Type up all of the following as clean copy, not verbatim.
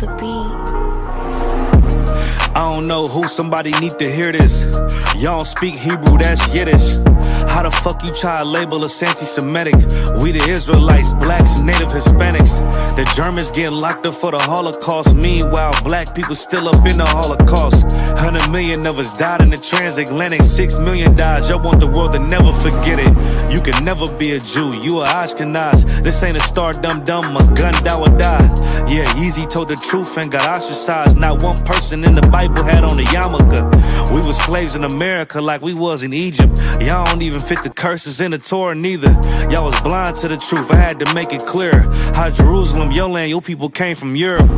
the beat. I don't know who, somebody need to hear this. Y'all don't speak Hebrew, that's Yiddish. How the fuck you try to label us anti-Semitic? We the Israelites, blacks, native Hispanics. The Germans getting locked up for the Holocaust. Meanwhile, black people still up in the Holocaust. 100 million of us died in the transatlantic. 6 million died, y'all want the world to never forget it. You can never be a Jew, you a Ashkenaz. This ain't a star dum-dum, a gun die or die. Yeah, Yeezy told the truth and got ostracized. Not one person in the Bible had on a yarmulke. We was slaves in America like we was in Egypt. Y'all don't even fit the curses in the Torah neither. Y'all was blind to the truth, I had to make it clear. How Jerusalem, your land, your people came from Europe.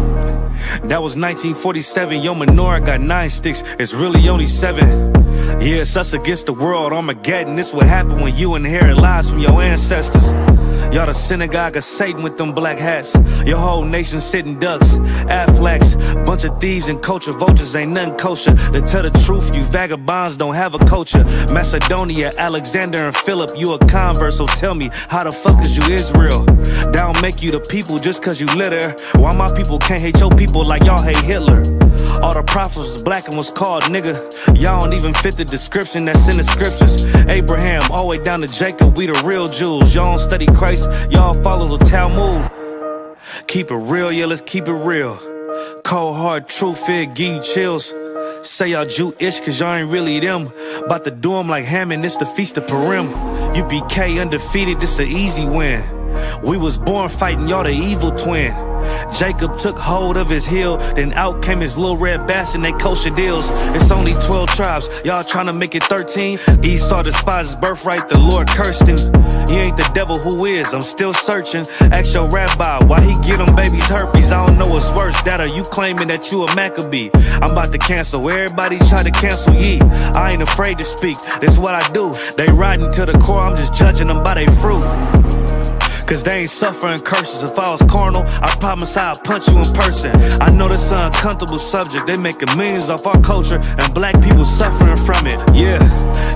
That was 1947, your menorah got 9 sticks, it's really only 7. Yeah, it's us against the world, Armageddon. This what happened when you inherit lies from your ancestors. Y'all the synagogue of Satan with them black hats. Your whole nation sitting ducks, Aflacs. Bunch of thieves and culture vultures, ain't nothing kosher. To tell the truth, you vagabonds don't have a culture. Macedonia, Alexander and Philip, you a convert, so tell me, how the fuck is you Israel? That don't make you the people just cause you litter. Why my people can't hate your people like y'all hate Hitler? All the prophets was black and was called nigga. Y'all don't even fit the description that's in the scriptures. Abraham, all the way down to Jacob, we the real Jews. Y'all don't study Christ, y'all follow the Talmud. Keep it real, yeah, let's keep it real. Cold hard truth, it give you chills. Say y'all Jewish cause y'all ain't really them. About to do them like Hammond, it's the Feast of Purim. UPK undefeated, this an easy win. We was born fighting, y'all the evil twin. Jacob took hold of his heel, then out came his little red bass and they kosher deals. It's only 12 tribes, y'all trying to make it 13. Esau despised his birthright, the Lord cursed him. He ain't the devil, who is? I'm still searching. Ask your rabbi, why he get them babies herpes? I don't know what's worse, that or you claiming that you a Maccabee. I'm about to cancel, everybody try to cancel ye. I ain't afraid to speak, that's what I do. They riding to the core, I'm just judging them by their fruit. Cause they ain't suffering curses. If I was carnal, I promise I'd punch you in person. I know this an uncomfortable subject. They making millions off our culture and black people suffering from it. Yeah,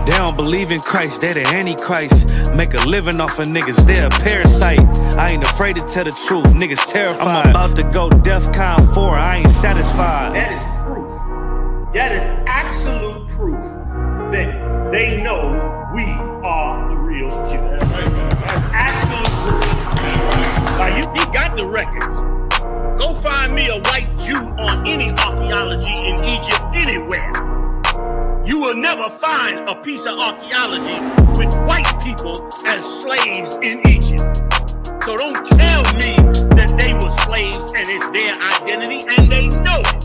they don't believe in Christ, they the Antichrist. Make a living off of niggas, they a parasite. I ain't afraid to tell the truth, niggas terrified. I'm about to go DEFCON 4, I ain't satisfied. That is proof. That is absolute proof that they know we are the real Jews. That's absolute proof. Now he got the records. Go find me a white Jew on any archaeology in Egypt anywhere. You will never find a piece of archaeology with white people as slaves in Egypt. So don't tell me that they were slaves and it's their identity, and they know it.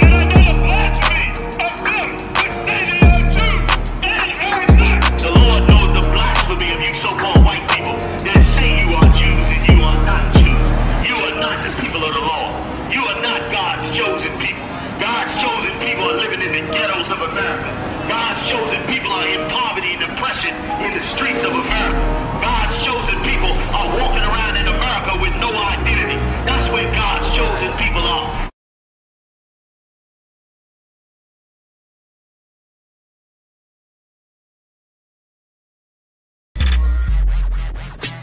And I know the blasphemy of them that say they are Jews and are not. The Lord knows the blasphemy of you so-called white people that say you are Jews and you are not Jews. You are not the people of the law. You are not God's chosen people. God's chosen people are living in the ghettos of America. God's chosen people are in poverty and depression in the streets of America. God's chosen people are walking around in America with no identity. That's where God's chosen people are.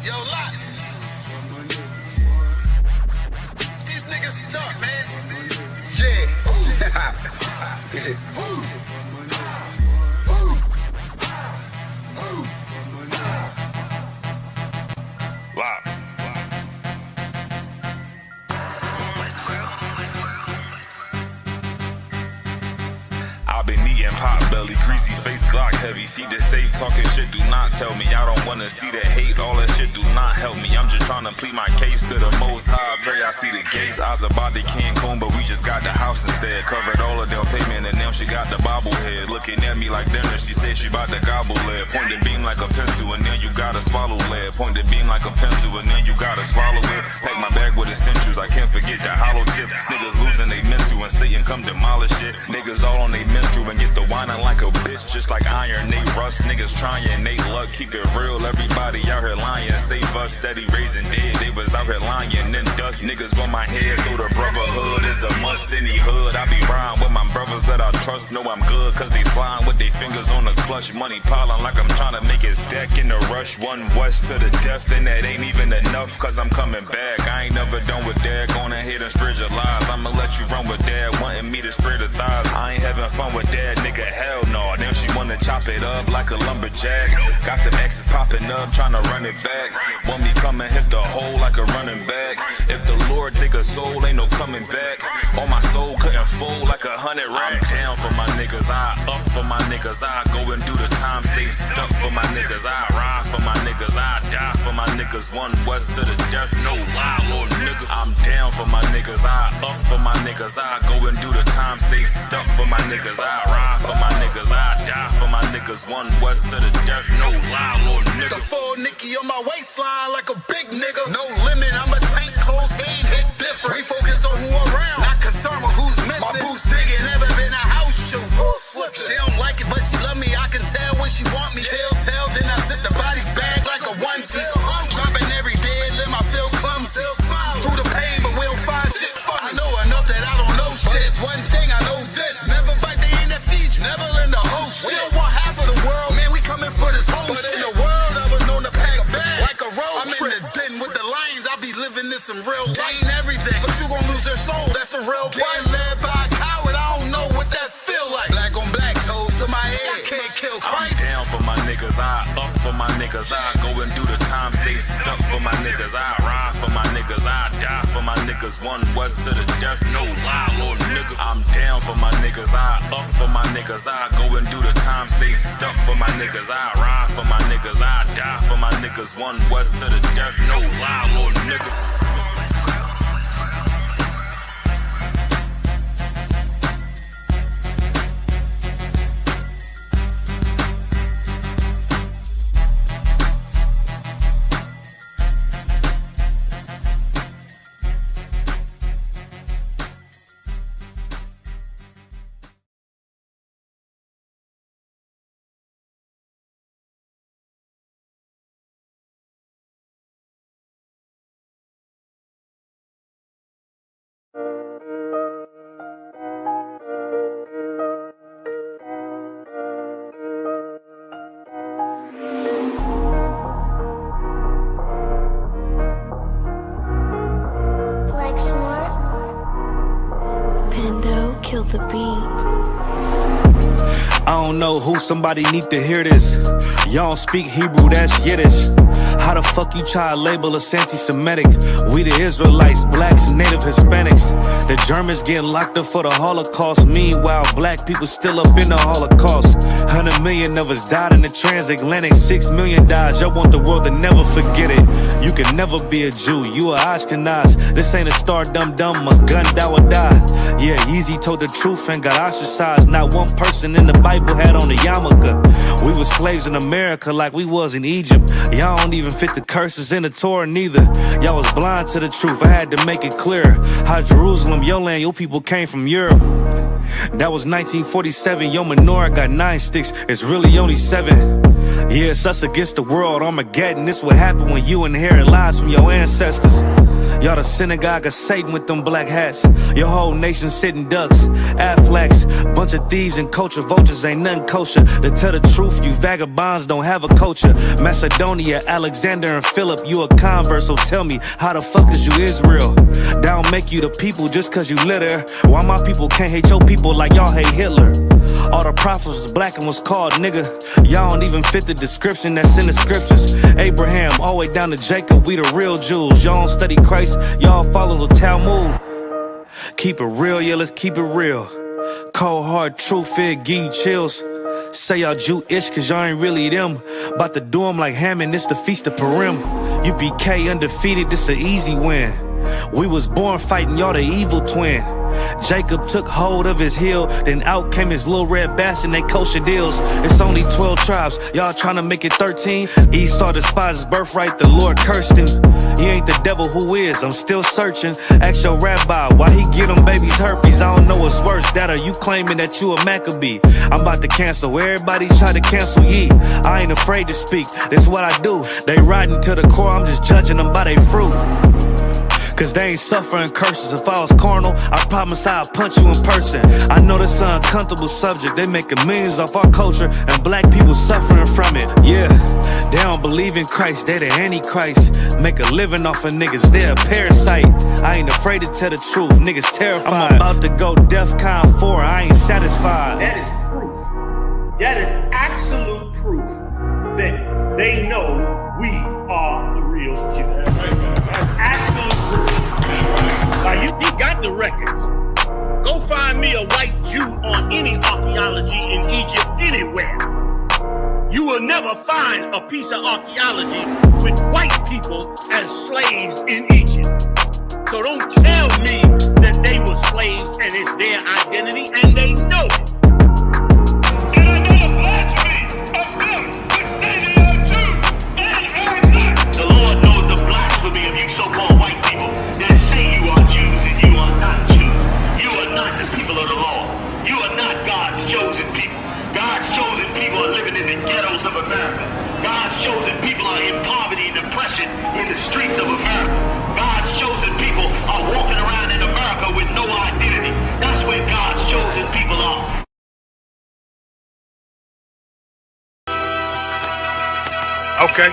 Yo, Lot. These niggas stuck, man. Yeah. Lot. I've been eating pot belly, greasy face, Glock heavy. Feed the safe, talking shit, do not tell me. I don't wanna see that hate, all that shit do not help me. I'm just trying to plead my case to the most high. Pray I see the gates. I was about to Cancun, but we just got the house instead. Covered all of their payment, and now she got the bobblehead. Looking at me like dinner, she said she about to gobble lead. Point the beam like a pencil, and then you gotta swallow lead. Point the beam like a pencil, and then you gotta swallow it. Pack my bag with essentials, I can't forget the hollow tip. Niggas losing they mental, and Satan come demolish it. Niggas all on they menstrual and get the whining like a bitch. just like iron, they rust. Niggas trying, they luck, keep it real. Everybody out here lying, save us, steady raising dead. They was out here lying and dust. Niggas on my head, so the brotherhood is a must. Any hood, I be riding with my brothers that I trust. Know I'm good, cause they slime with their fingers on the clutch. Money piling like I'm trying to make it stack in the rush. One west to the death, and that ain't even enough, cause I'm coming back. I ain't never done with that, going ahead and spread your lies. I'ma let you run with that, wanting me to spread the thighs. I ain't having fun with that, nigga, hell no. Then she wanna chop it up like a lumberjack. Got some exes popping up, trying to run it back. Want me come and hit the hole like a running back. If the Lord take a soul, ain't no coming back. On my soul couldn't fold like 100 racks. I'm down for my niggas, I up for my niggas. I go and do the time, stay stuck for my niggas. I ride for my niggas, I die for my niggas. One west to the death, no lie, Lord nigga. I'm down for my niggas, I up for my niggas. I go and do the time, stay stuck for my niggas. I ride for my niggas, I die for my niggas. One west to the death, no lie, Lord nigga. The full Nicky on my waistline like a big nigga. No limit, I'm a tank, close game, hit different. We focus on who around, not concerned with who's missing. My boots digging, never been a house shoe. She don't like it, but she love me. I can tell when she want me. Tell, then I sit the body bag like a onesie. Dropping every day, let my feel clumsy. Through the pain, but we don't find shit funny. I know enough that I don't know shit. It's one thing I know this. Never bite the end that feeds you. Never lend a whole shit. We don't want half of the world, man. We coming for this whole shit. In the world, I was known to pack bags like a road trip. I'm in the den with the lions. I be living this in real life. Ain't everything, but you gon' lose your soul. That's a real price. Getting led by a coward. I don't know what that feel like. Black on black toes to my head. I can't kill Christ. I'm down for my niggas, I up for my niggas. I go and do the time, stay stuck for my niggas. I ride for my niggas, I die for my niggas. One west to the death, no lie, Lord nigga. I'm down for my niggas, I up for my niggas. I go and do the time, stay stuck for my niggas. I ride for my niggas, I die for my niggas. One west to the death, no lie, Lord nigga. Kill the beat. I don't know who, somebody need to hear this. Y'all don't speak Hebrew, that's Yiddish. How the fuck you try to label us anti-Semitic? We the Israelites, blacks, native Hispanics. The Germans getting locked up for the Holocaust. Meanwhile, black people still up in the Holocaust. 100 million of us died in the transatlantic. 6 million died, y'all want the world to never forget it. You can never be a Jew, you a Ashkenaz. This ain't a star dum-dum, a gun that would die. Yeah, Yeezy told the truth and got ostracized. Not one person in the Bible had on a yarmulke. We were slaves in America like we was in Egypt. Y'all don't even fit the curses in the Torah neither. Y'all was blind to the truth, I had to make it clear. How Jerusalem, your land, your people came from Europe. That was 1947, your menorah got 9 sticks, it's really only 7. Yeah, it's us against the world, Armageddon. This what happened when you inherit lies from your ancestors. Y'all the synagogue of Satan with them black hats. Your whole nation sitting ducks, Aflacs. Bunch of thieves and culture vultures, ain't nothing kosher. To tell the truth, you vagabonds don't have a culture. Macedonia, Alexander and Philip, you a convert, so tell me, how the fuck is you Israel? That don't make you the people just cause you litter. Why my people can't hate your people like y'all hate Hitler? All the prophets was black and was called nigga. Y'all don't even fit the description that's in the scriptures. Abraham, all the way down to Jacob, we the real Jews. Y'all don't study Christ, y'all follow the Talmud. Keep it real, yeah, let's keep it real. Cold hard truth, it give you chills. Say y'all Jewish cause y'all ain't really them. About to do them like Hammond, it's the Feast of Purim. UPK undefeated, this an easy win. We was born fighting, y'all the evil twin. Jacob took hold of his heel, then out came his little red bastard, they kosher deals. It's only 12 tribes, y'all trying to make it 13. Esau despised his birthright, the Lord cursed him. He ain't the devil, who is? I'm still searching. Ask your rabbi, why he get them babies herpes? I don't know what's worse, that or you claiming that you a Maccabee. I'm about to cancel, everybody try to cancel ye. I ain't afraid to speak, that's what I do. They riding to the core, I'm just judging them by their fruit. Cause they ain't suffering curses. If I was carnal, I promise I'd punch you in person. I know this an uncomfortable subject. They making millions off our culture and black people suffering from it. Yeah, they don't believe in Christ, they the Antichrist. Make a living off of niggas, they a parasite. I ain't afraid to tell the truth, niggas terrified. I'm about to go DEFCON 4, I ain't satisfied. That is proof. That is absolute proof that they know we are the real Jews. That's absolute proof. Like, he got the records. Go find me a white Jew on any archaeology in Egypt anywhere. You will never find a piece of archaeology with white people as slaves in Egypt. So don't tell me that they were slaves and it's their identity, and they know it. And I know the blasphemy of them, which say they are Jews. They are not. The Lord knows the blasphemy of you so-called white people that say you are Jews and you are not Jews. You are not the people of the law. You are not God's chosen people. God's chosen people are living in the ghettos of America. God's chosen people are in poverty and depression in the streets of America. God's chosen people are walking around in America with no identity. That's where God's chosen people are. Okay.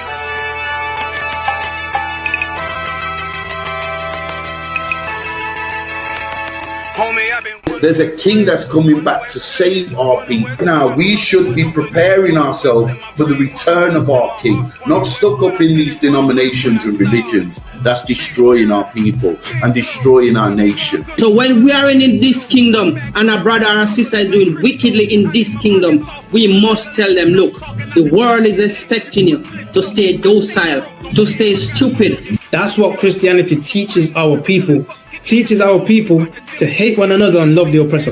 There's a king that's coming back to save our people. Now, we should be preparing ourselves for the return of our king, not stuck up in these denominations and religions that's destroying our people and destroying our nation. So when we are in this kingdom and our brother and sister is doing wickedly in this kingdom, we must tell them, look, the world is expecting you to stay docile, to stay stupid. That's what Christianity teaches our people. Teaches our people to hate one another and love the oppressor.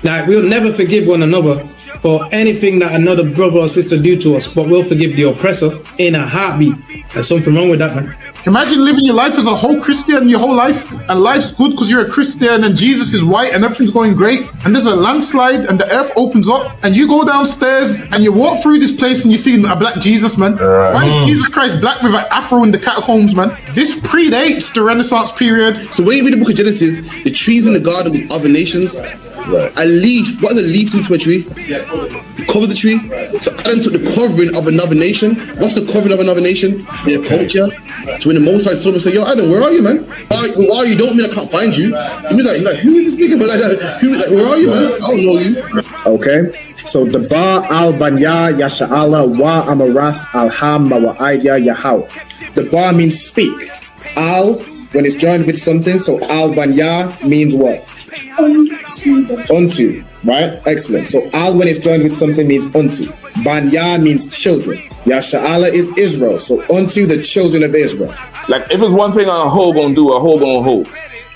Like, we'll never forgive one another for anything that another brother or sister do to us, but we'll forgive the oppressor in a heartbeat. There's something wrong with that, man. Imagine living your life as a whole Christian your whole life, and life's good because you're a Christian and Jesus is white and everything's going great, and there's a landslide and the earth opens up and you go downstairs and you walk through this place and you see a black Jesus, man. Why is Jesus Christ black with an afro in the catacombs, man? This predates the Renaissance period. So when you read the book of Genesis, the trees in the garden with other nations, a leaf, what does a leaf do to a tree? Cover the tree. So Adam took the covering of another nation. What's the covering of another nation? Their culture. So when the Most High saw him and said, yo, Adam, where are you, man? Why are you? Don't mean I can't find you. He means like, who is this nigga, man? Where are you, man? I don't know you. Okay. So the Ba al Banya Yasha'ala wa Amarath al Hamma wa Aidya Yahaw. The Ba means speak. Al, when it's joined with something, so al Banya means what? Unto, right? Excellent. So al when it's joined with something means unto. Banya means children. Yasha'ala is Israel. So unto the children of Israel. Like, if it's one thing a hoe gonna do, a hoe gonna hold.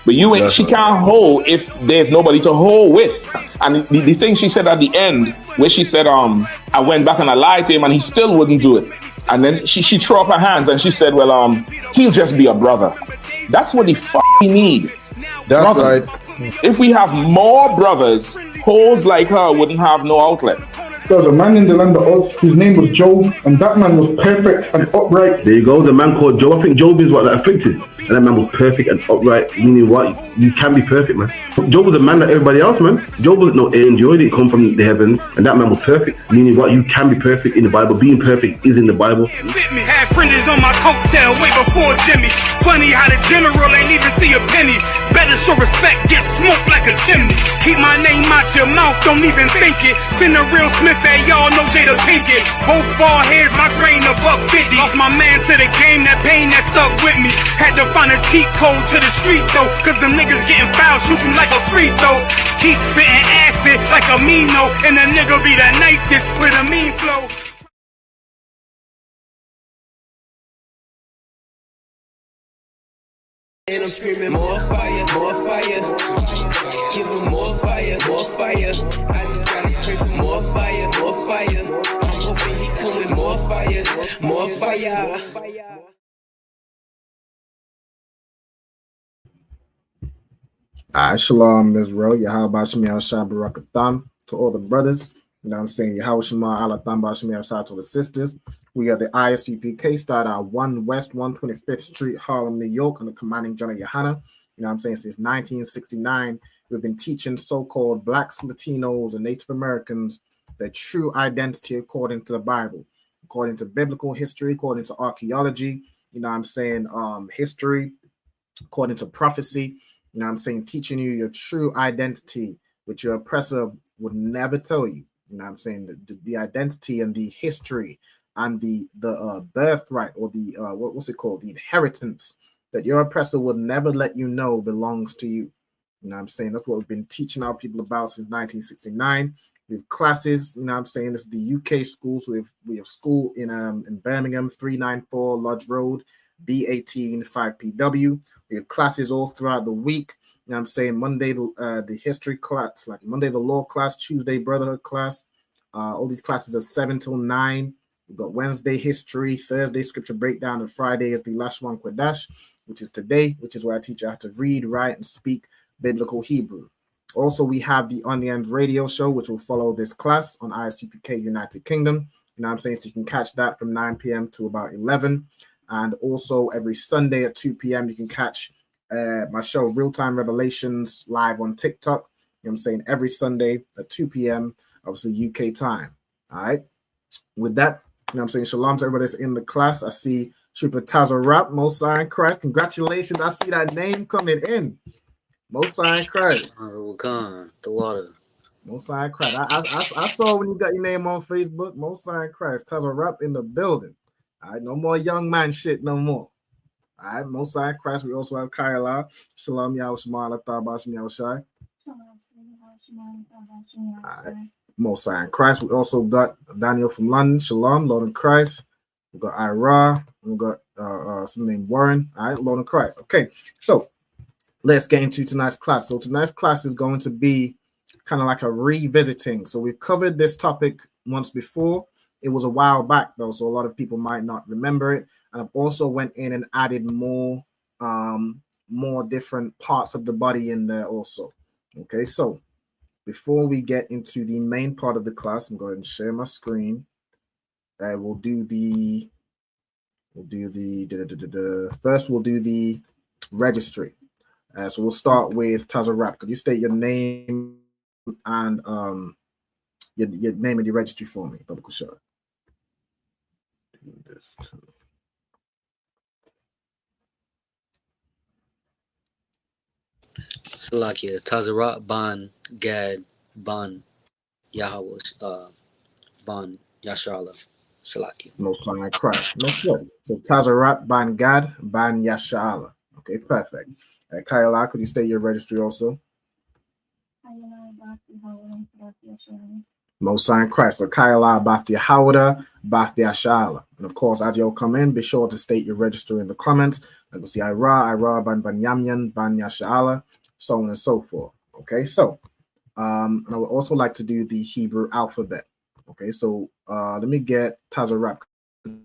But you ain't, she can't hold if there's nobody to hold with. And the thing she said at the end, where she said, I went back and I lied to him and he still wouldn't do it. And then she threw up her hands and she said, well, he'll just be a brother. That's what he need. That's brothers. right. If we have more brothers, hoes like her wouldn't have no outlet. There was a man in the land of Oz, his name was Job, and that man was perfect and upright. There you go, the man called Job. I think Job is what, that afflicted. And that man was perfect and upright, meaning what? You can be perfect, man. Job was a man like everybody else, man. Job wasn't no angel, he didn't come from the heavens, and that man was perfect, meaning what? You can be perfect in the Bible. Being perfect is in the Bible. Had fringes on my coattail way before Jimmy. Funny how the general ain't even see a penny. Better show respect, get smoked like a chimney. Keep my name out your mouth, don't even think it. Send a real Smith, hey, y'all know Jada Pinkett. Both ball heads, my grain above 50. Lost my man to the game, that pain that stuck with me. Had to find a cheat code to the street though, cause them niggas getting foul, shoot you like a free throw. Keep spitting acid like a Mino, and the nigga be the nicest with a mean flow. And I'm screaming more fire, more fire. give them more fire, more fire. I just gotta pray for more fire, more fire. I'm hoping he come with more fire, more fire. Shalom, Israel. Yahweh Shem Yahshua Barakatham to all the brothers. You know what I'm saying? Yahweh Shema Alatham Bashem Yahshua to the sisters. We are the ISUPK, start at 1 West 125th Street, Harlem, New York, under commanding General Yohana. You know what I'm saying? Since 1969, we've been teaching so-called Blacks, Latinos, and Native Americans their true identity according to the Bible, according to biblical history, according to archaeology, you know what I'm saying, history, according to prophecy. You know what I'm saying? Teaching you your true identity, which your oppressor would never tell you. You know what I'm saying? The identity and the history and the birthright, or the what's it called? The inheritance that your oppressor would never let you know belongs to you. You know what I'm saying? That's what we've been teaching our people about since 1969. We have classes, you know what I'm saying? This is the UK school. So we have school in Birmingham, 394 Lodge Road, B18 5PW. We have classes all throughout the week. You know what I'm saying? Monday, the history class, like Monday, the law class, Tuesday, brotherhood class. All these classes are 7 till 9. We've got Wednesday, history, Thursday, scripture breakdown, and Friday is the Lashawan Qadash, which is today, which is where I teach you how to read, write, and speak biblical Hebrew. Also, we have the On the End radio show, which will follow this class on ISUPK United Kingdom. You know what I'm saying? So you can catch that from 9 p.m. to about 11. And also every Sunday at 2 p.m. you can catch my show Real Time Revelations live on TikTok. You know what I'm saying? Every Sunday at 2 p.m. obviously UK time. All right. With that, you know what I'm saying? Shalom to everybody that's in the class. I see Trooper Tazarap, Mosai in Christ. Congratulations. I see that name coming in. Mosai in Christ. Khan, the water. Mosai in Christ. I saw when you got your name on Facebook. Mosai in Christ. Tazarap in the building. All right, no more young man shit no more. All right, Mosai in Christ. We also have Kaila. Shalom Yahweh Shema Latah Bashem Yahushai. All right, Mosai in Christ. We also got Daniel from London. Shalom, Lord in Christ. We got Ira. We got some named Warren. All right, Lord in Christ. Okay, so let's get into tonight's class. So tonight's class is going to be kind of like a revisiting. So we've covered this topic once before. It was a while back though, so a lot of people might not remember it. And I've also went in and added more different parts of the body in there also. Okay, so before we get into the main part of the class, I'm going to share my screen. We'll do the registry. So we'll start with Tazarap. Could you state your name and your name and your registry for me, Baba Kushar? Do this too. Salakia, Tazarat, Ban, Gad, Ban, Yahweh, Ban, Yasharala, Salakia. No sign of Christ. No slow. So Tazarat, Ban Gad, Ban Yasharala. Okay, perfect. Kayala, could you state your registry also? Most sign Christ. So Kayala, Bath Yahawada, Bath Yashala. And of course, as you'll come in, be sure to state your register in the comments. Like we'll see Ira, Ban Yamyan, Ban Yashala, so on and so forth. Okay, so and I would also like to do the Hebrew alphabet. Okay, so let me get Tazarap.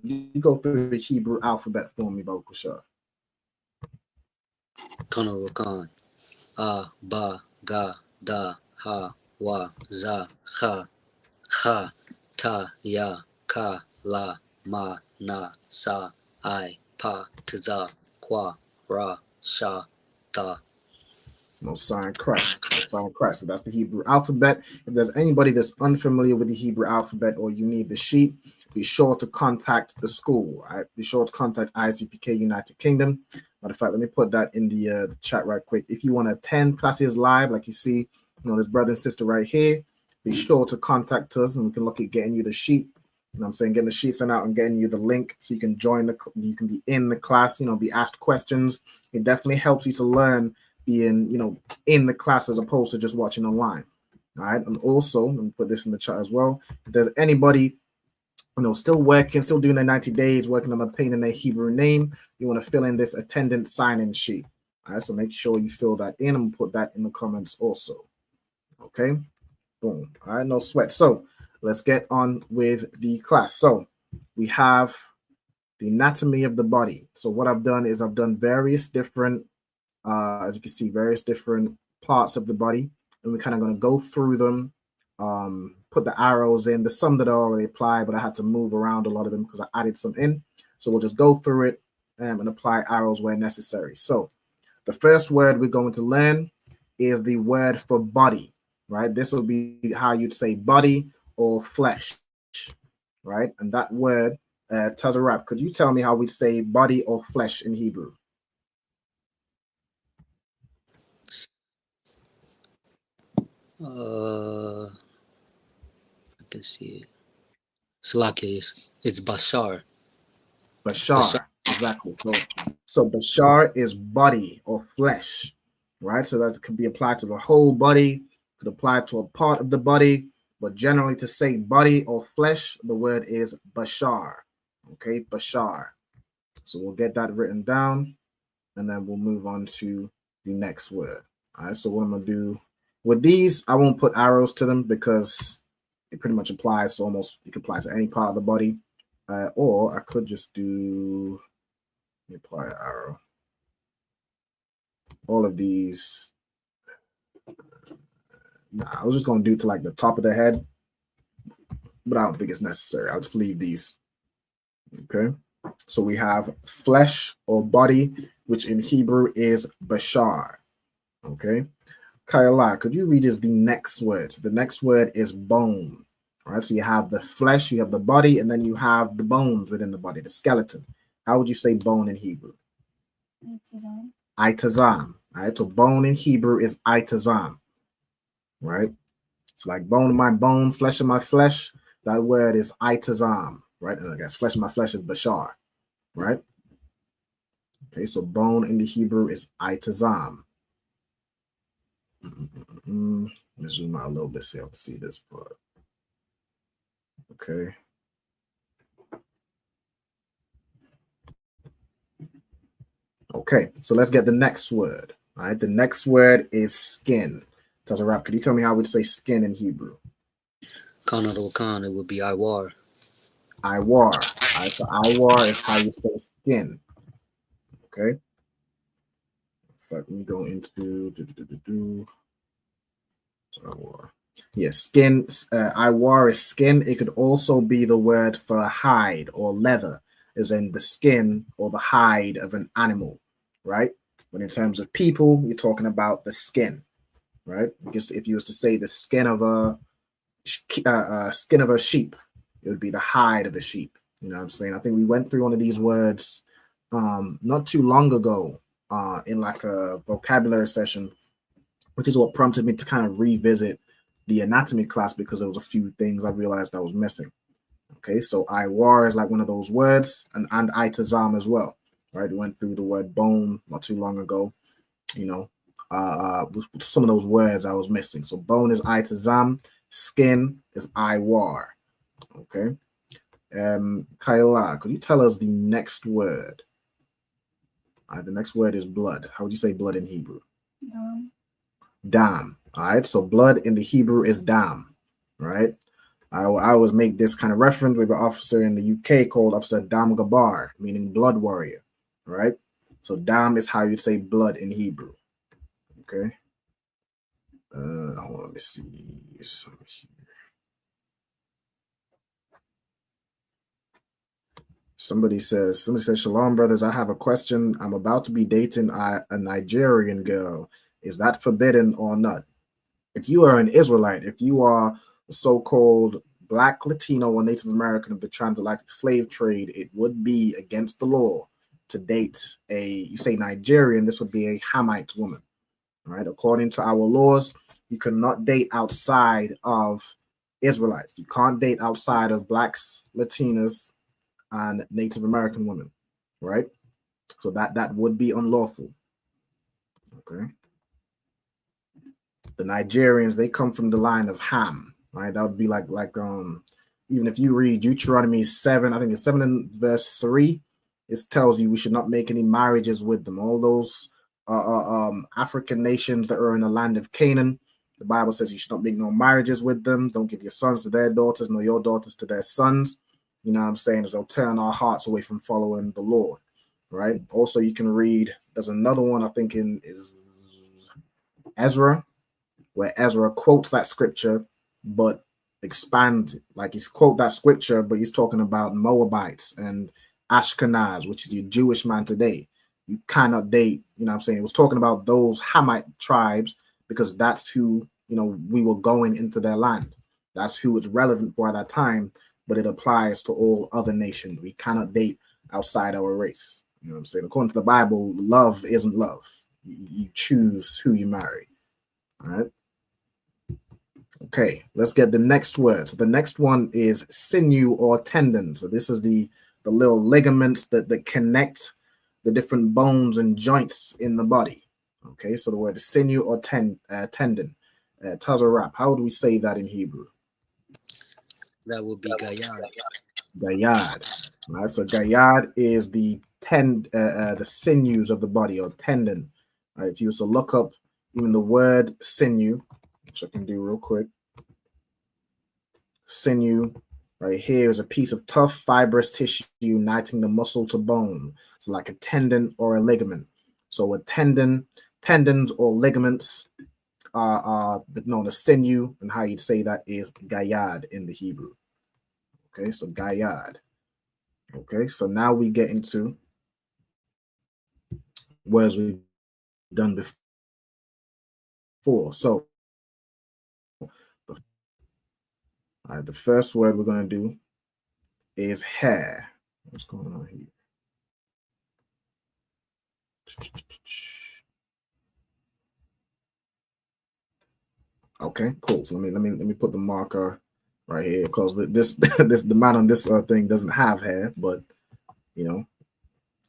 You go through the Hebrew alphabet for me, Bakushar. Khan, A, Ba, Ga, Da, Ha, Wa, Za, Kha, Kha, Ta, Ya, Ka, La, Ma, Na, Sa, I, Pa, Tza, Kwa, Ra, Sha, Da. No sign Christ. No sign Christ. So that's the Hebrew alphabet. If there's anybody that's unfamiliar with the Hebrew alphabet or you need the sheet, be sure to contact the school. Right? Be sure to contact ISUPK United Kingdom. Matter of fact, let me put that in the chat right quick. If you want to attend classes live, like you see, this brother and sister right here, be sure to contact us and we can look at getting you the sheet. You know what I'm saying? Getting the sheet sent out and getting you the link so you can join you can be in the class, be asked questions. It definitely helps you to learn being, in the class as opposed to just watching online. All right. And also, let me put this in the chat as well. If there's anybody, still working, still doing their 90 days, working on obtaining their Hebrew name, you want to fill in this attendance sign-in sheet. All right, so make sure you fill that in. I'm gonna put that in the comments also. Okay, boom. All right, no sweat. So let's get on with the class. So we have the anatomy of the body. So what I've done is I've done various different, as you can see, various different parts of the body, and we're kind of going to go through them, put the arrows in. There's some that I already applied, but I had to move around a lot of them because I added some in. So we'll just go through it and apply arrows where necessary. So the first word we're going to learn is the word for body, right? This will be how you'd say body or flesh, right? And that word, Tazarab, could you tell me how we'd say body or flesh in Hebrew? I can see it. Slakia, it's Bashar. Bashar, exactly. So Bashar is body or flesh, right? So that could be applied to the whole body, could apply to a part of the body, but generally to say body or flesh, the word is Bashar. Okay, Bashar. So we'll get that written down, and then we'll move on to the next word. All right, so what I'm gonna do with these, I won't put arrows to them because it pretty much applies to almost, it can apply to any part of the body. Or I could just do, apply an arrow. All of these, nah, I was just gonna do it to like the top of the head, but I don't think it's necessary. I'll just leave these. Okay, so we have flesh or body, which in Hebrew is Bashar. Okay, Kayla, could you read us the next word? So the next word is bone. All right, so you have the flesh, you have the body, and then you have the bones within the body, the skeleton. How would you say bone in Hebrew? Itazam. All right, so bone in Hebrew is itazam. Right? So like bone of my bone, flesh of my flesh, that word is itazam. Right? And I guess flesh of my flesh is bashar. Right? Okay, so bone in the Hebrew is itazam. Let me zoom out a little bit so you can see this part. Okay. Okay, so let's get the next word. All right, the next word is skin. Tazarab, could you tell me how we'd say skin in Hebrew? Khan Khan, it would be Iwar. Iwar. All right, so Iwar is how you say skin. Okay. So let me go into Iwar. Yes, skin. Iwar is skin. It could also be the word for hide or leather, as in the skin or the hide of an animal, right? But in terms of people, you're talking about the skin, right? I guess if you was to say the skin of a sheep, it would be the hide of a sheep. You know what I'm saying? I think we went through one of these words not too long ago in like a vocabulary session, which is what prompted me to kind of revisit the anatomy class because there was a few things I realized I was missing. Okay, so Iwar is like one of those words, and Itazam as well, right? We went through the word bone not too long ago, you know, some of those words I was missing. So bone is Itazam, skin is Iwar. Okay. Kaila, could you tell us the next word? The next word is blood. How would you say blood in Hebrew? Dam. All right, so blood in the Hebrew is dam, right? I always make this kind of reference with an officer in the UK called Officer Dam Gabar, meaning blood warrior, right? So dam is how you say blood in Hebrew. Okay. Let me see. Somebody says, Shalom, brothers. I have a question. I'm about to be dating a Nigerian girl. Is that forbidden or not? If you are an Israelite, if you are a so-called Black, Latino, or Native American of the transatlantic slave trade, it would be against the law to date you say Nigerian, this would be a Hamite woman, right? According to our laws, you cannot date outside of Israelites. You can't date outside of Blacks, Latinas, and Native American women, right? So that would be unlawful. Okay. The Nigerians, they come from the line of Ham, right? That would be like even if you read Deuteronomy 7, I think it's 7 and verse 3, it tells you we should not make any marriages with them. All those African nations that are in the land of Canaan. The Bible says you should not make no marriages with them. Don't give your sons to their daughters, nor your daughters to their sons. You know what I'm saying? As they'll turn our hearts away from following the Lord, right? Also, you can read, there's another one I think is Ezra, where Ezra quotes that scripture, but expand, like he's quote that scripture, but he's talking about Moabites and Ashkenaz, which is your Jewish man today. You cannot date, you know what I'm saying? It was talking about those Hamite tribes because that's who, you know, we were going into their land. That's who it's relevant for at that time, but it applies to all other nations. We cannot date outside our race. You know what I'm saying? According to the Bible, love isn't love. You choose who you marry. All right. Okay, let's get the next word. So the next one is sinew or tendon. So this is the little ligaments that connect the different bones and joints in the body. Okay, so the word is sinew or tendon. Tazarap, how do we say that in Hebrew? That would be gayad. Gayad. All right, so gayad is the sinews of the body or tendon. All right, if you were to look up even the word sinew, which I can do real quick. Sinew, right here is a piece of tough, fibrous tissue uniting the muscle to bone. It's like a tendon or a ligament. So a tendons or ligaments are known as sinew, and how you'd say that is gayad in the Hebrew. Okay, so gayad. Okay, so now we get into words we've done before. So all right, the first word we're going to do is hair. What's going on here? Okay, cool. So let me put the marker right here because the man on this thing doesn't have hair, but you know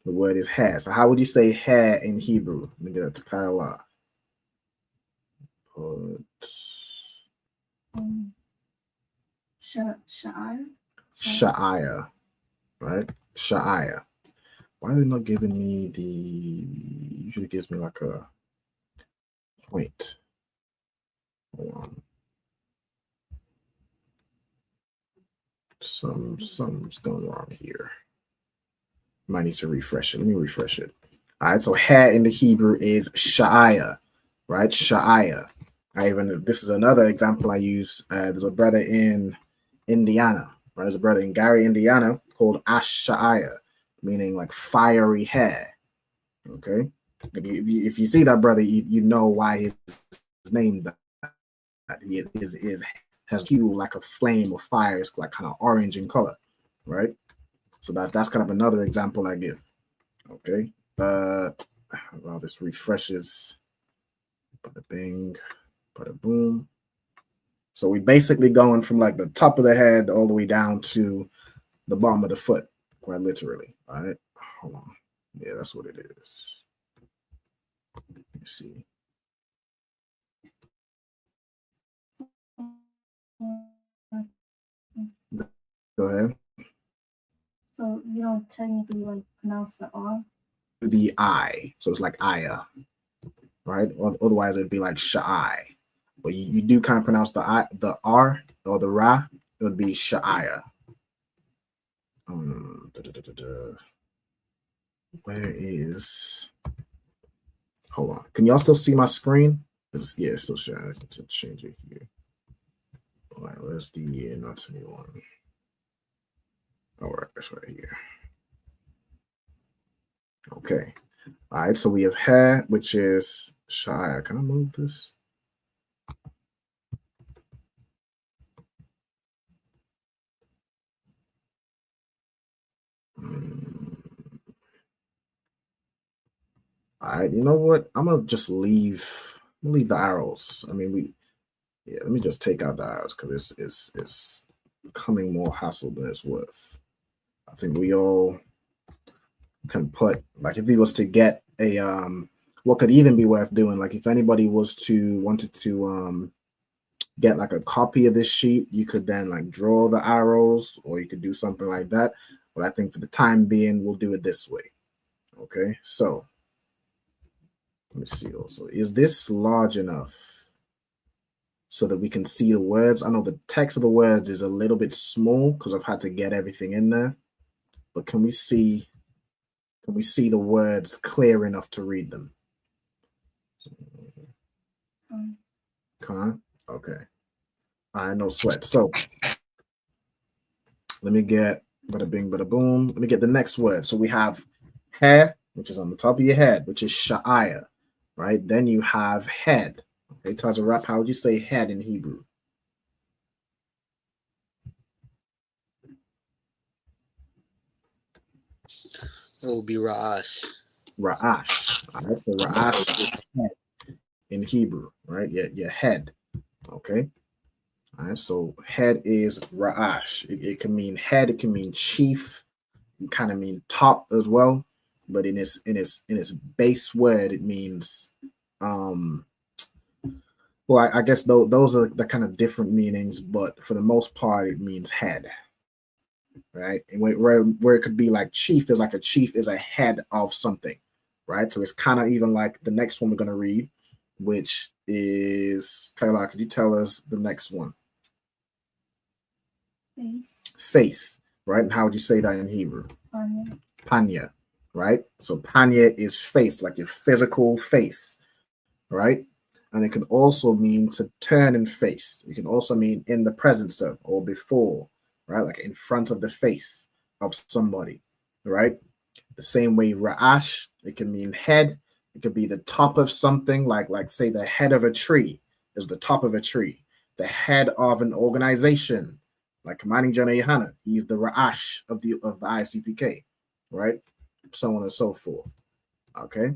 the word is hair. So how would you say hair in Hebrew? Let me get it to Kyla. Sha'aya, right? Sha'aya. Why are they not giving me the? Usually gives me like a point. Hold on. Something's going wrong here. Might need to refresh it. Let me refresh it. All right. So hair in the Hebrew is sha'aya, right? Sha'aya. This is another example I use. There's a brother in Indiana, right? There's a brother in Gary, Indiana, called Ash Sha'aya, meaning like fiery hair. Okay. Like if you see that brother, you know why his name that. He has hue like a flame of fire. It's like kind of orange in color, right? So that's kind of another example I give. Okay. Well, this refreshes. Bada bing, bada boom. So we basically going from like the top of the head all the way down to the bottom of the foot, quite literally. All right. Hold on. Yeah, that's what it is. Let me see. Go ahead. So you don't technically like pronounce the R? The I. So it's like Aya, right? Or otherwise it'd be like Sha'ai. But you do kind of pronounce the R or the Ra, it would be Sha'aya. Where is? Hold on. Can y'all still see my screen? Yeah, it's still showing. I need to change it here. All right, where's the year? Not 21. All right, that's right here. Okay. All right, so we have hair, which is Shia. Can I move this? All right, you know what? I'm gonna just leave the arrows. I mean, let me just take out the arrows because it's becoming more hassle than it's worth. I think we all can put, like, if he was to get a what could even be worth doing, like if anybody wanted to get like a copy of this sheet, you could then like draw the arrows or you could do something like that. But I think for the time being, we'll do it this way. Okay, so Let me see also. Is this large enough so that we can see the words? I know the text of the words is a little bit small because I've had to get everything in there. But can we see the words clear enough to read them? Can't? Okay. All right, no sweat. So let me get bada bing, bada boom. Let me get the next word. So we have hair, which is on the top of your head, which is sha'aya, right? Then you have head. Okay, Taza Rap, how would you say head in Hebrew? It will be Ra'ash. Ra'ash. All right, so Ra'ash is head in Hebrew, right? Your head. Okay. All right, so head is Ra'ash. It can mean head, it can mean chief, it can kind of mean top as well. But in its base word, it means well, I guess those are the kind of different meanings, but for the most part, it means head, right? And where it could be like chief is like a chief is a head of something, right? So it's kind of even like the next one we're going to read, which is, Kayla, could you tell us the next one? Face, right? And how would you say that in Hebrew? Panya, right? So panya is face, like your physical face, right? And it can also mean to turn and face. It can also mean in the presence of or before, right? Like in front of the face of somebody, right? The same way Ra'ash, it can mean head. It could be the top of something, like say the head of a tree is the top of a tree. The head of an organization, like Kamani Jana Yohana, he's the Ra'ash of the ISUPK, right? So on and so forth. Okay.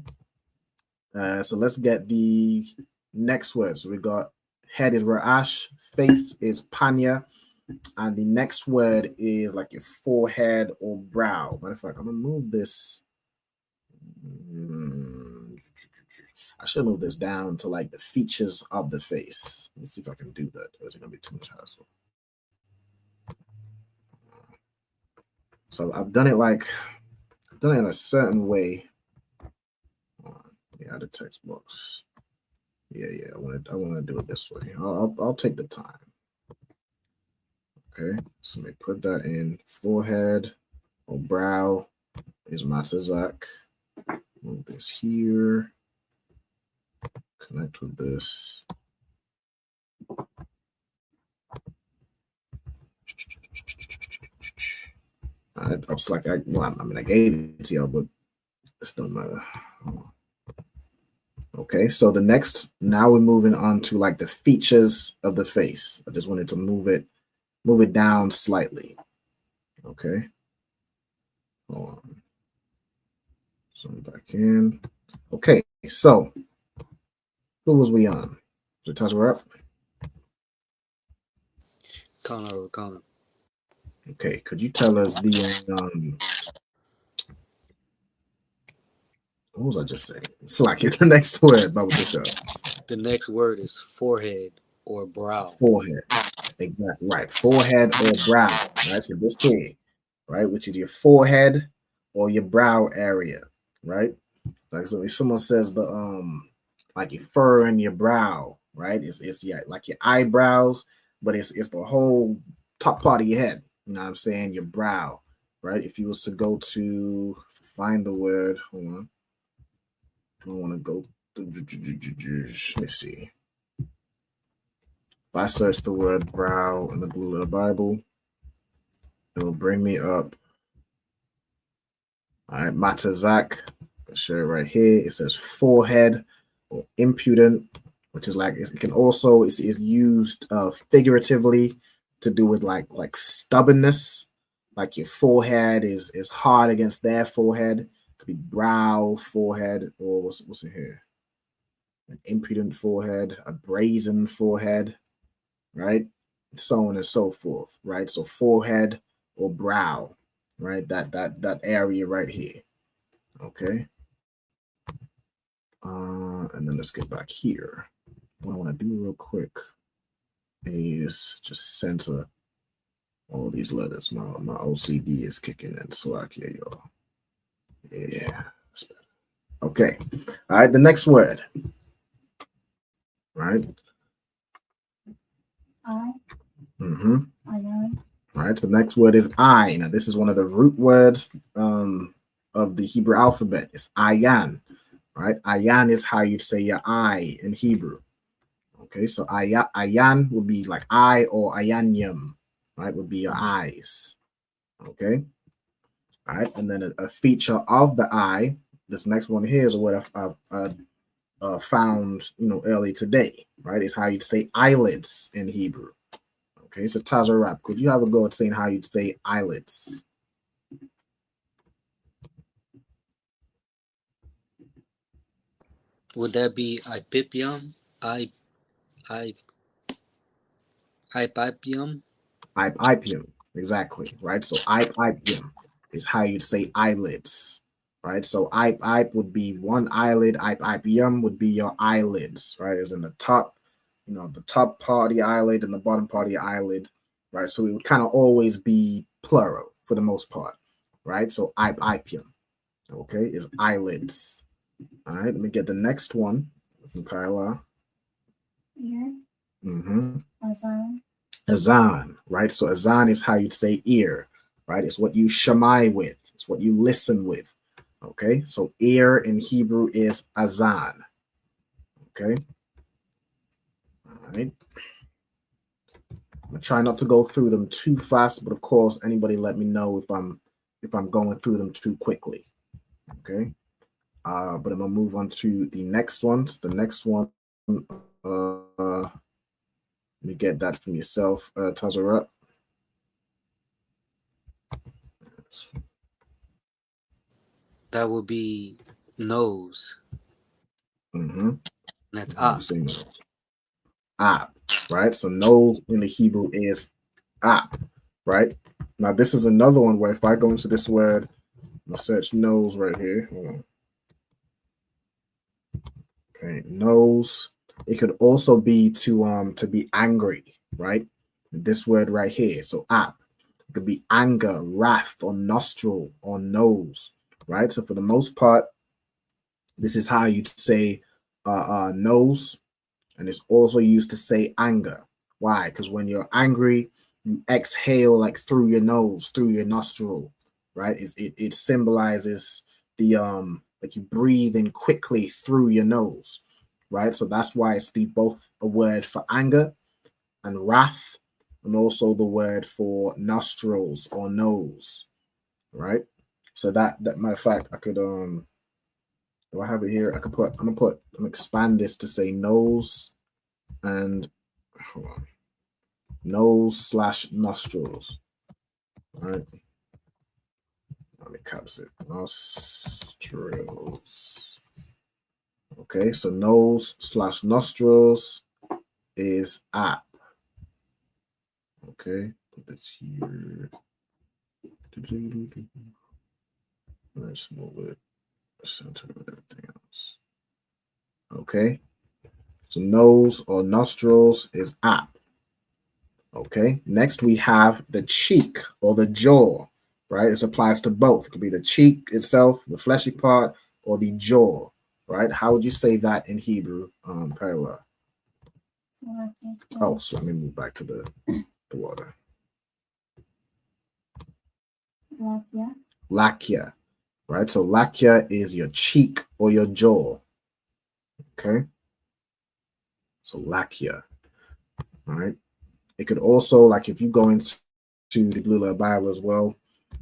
So let's get the next word. So we got head is Ra'ash, face is Panya, and the next word is like your forehead or brow. Matter of fact, I'm gonna move this. I should move this down to like the features of the face. Let's see if I can do that. Or is it gonna be too much hassle? So I've done it in a certain way. Yeah, the text box. Yeah. I want to do it this way. I'll take the time. Okay, so let me put that in. Forehead or brow is Matazak. Move this here. Connect with this. I was like, I gave it to y'all, but this don't matter. Okay, so now we're moving on to like the features of the face. I just wanted to move it down slightly. Okay. Hold on. Zoom back in. Okay, so who was we on? Is it Tasha, we're up? Connor. Okay, could you tell us the what was I just saying? It's like the next word, Bubba Bishop. The next word is forehead or brow. Forehead. Exactly right. Forehead or brow. Right. So this here, right, which is your forehead or your brow area, right? Like so if someone says the like your fur in your brow, right? It's like your eyebrows, but it's the whole top part of your head. You know what I'm saying? Your brow, right? If you was to go to find the word, hold on. I don't want to go. Let me see. If I search the word brow in the Blue Letter Bible, it'll bring me up. All right, Matazak. I'll show it right here. It says forehead or impudent, which is like it can also is used figuratively to do with like stubbornness. Like your forehead is hard against their forehead. It could be brow, forehead, or what's it here? An impudent forehead, a brazen forehead, right? So on and so forth, right? So forehead or brow, right? That area right here. Okay. And then let's get back here. What I want to do real quick is just censor all these letters. My OCD is kicking in. Slack here, y'all. Yeah, that's better. Okay. All right. The next word. Right. I. Mm-hmm. I know. All right. So the next word is I. Now this is one of the root words of the Hebrew alphabet. It's ayan. Right. Ayan is how you'd say your I in Hebrew. Okay. So ayan would be like I, or ayanyam. Right. Would be your eyes. Okay. All right. And then a feature of the I. This next one here is what I've found, early today, right? Is how you'd say eyelids in Hebrew. Okay, so Tazarab, could you have a go at saying how you'd say eyelids? Would that be Ipipium? Ipipium? Ipipium, exactly, right? So Ipipium is how you'd say eyelids, right? So Ip would be one eyelid, Ipipium would be your eyelids, right? As in the top, the top part of the eyelid and the bottom part of the eyelid, right? So it would kind of always be plural for the most part, right? So Ipipium, okay, is eyelids. All right, let me get the next one from Kyla. Ear. Mm-hmm. Azan. Azan, right? So azan is how you'd say ear, right? It's what you shamai with. It's what you listen with. Okay, so ear in Hebrew is azan. Okay. All right. I'm gonna try not to go through them too fast, but of course, anybody let me know if I'm going through them too quickly. Okay. But I'm gonna move on to the next ones. The next one, let me get that from yourself, Tazarat. That would be nose. Mm-hmm. That's You up. say nose. Ab, right? So nose in the Hebrew is ab, right? Now this is another one where if I go into this word, I'm gonna search nose right here. Hold on. Okay, nose. It could also be to be angry, right? This word right here. So ab. It could be anger, wrath, or nostril, or nose, right? So for the most part, this is how you'd say nose, and it's also used to say anger. Why? Because when you're angry, you exhale like through your nose, through your nostril, right? It symbolizes the like you breathe in quickly through your nose, right? So that's why it's both a word for anger and wrath, and also the word for nostrils or nose, right? So that matter of fact, I could do I have it here? I'm gonna expand this to say nose and hold on, nose / nostrils. All right. Let me caps it. Nostrils. Okay, so nose / nostrils is app. Okay, put this here. Let's move it center with everything else. Okay, so nose or nostrils is app. Okay, next we have the cheek or the jaw, right? This applies to both. It could be the cheek itself, the fleshy part, or the jaw, right? How would you say that in Hebrew, Kyla? Oh, so let me move back to the water. Lakia. Lakia, right? So lakia is your cheek or your jaw. Okay, so lakia, all right? It could also, like if you go into the Blue Letter Bible as well,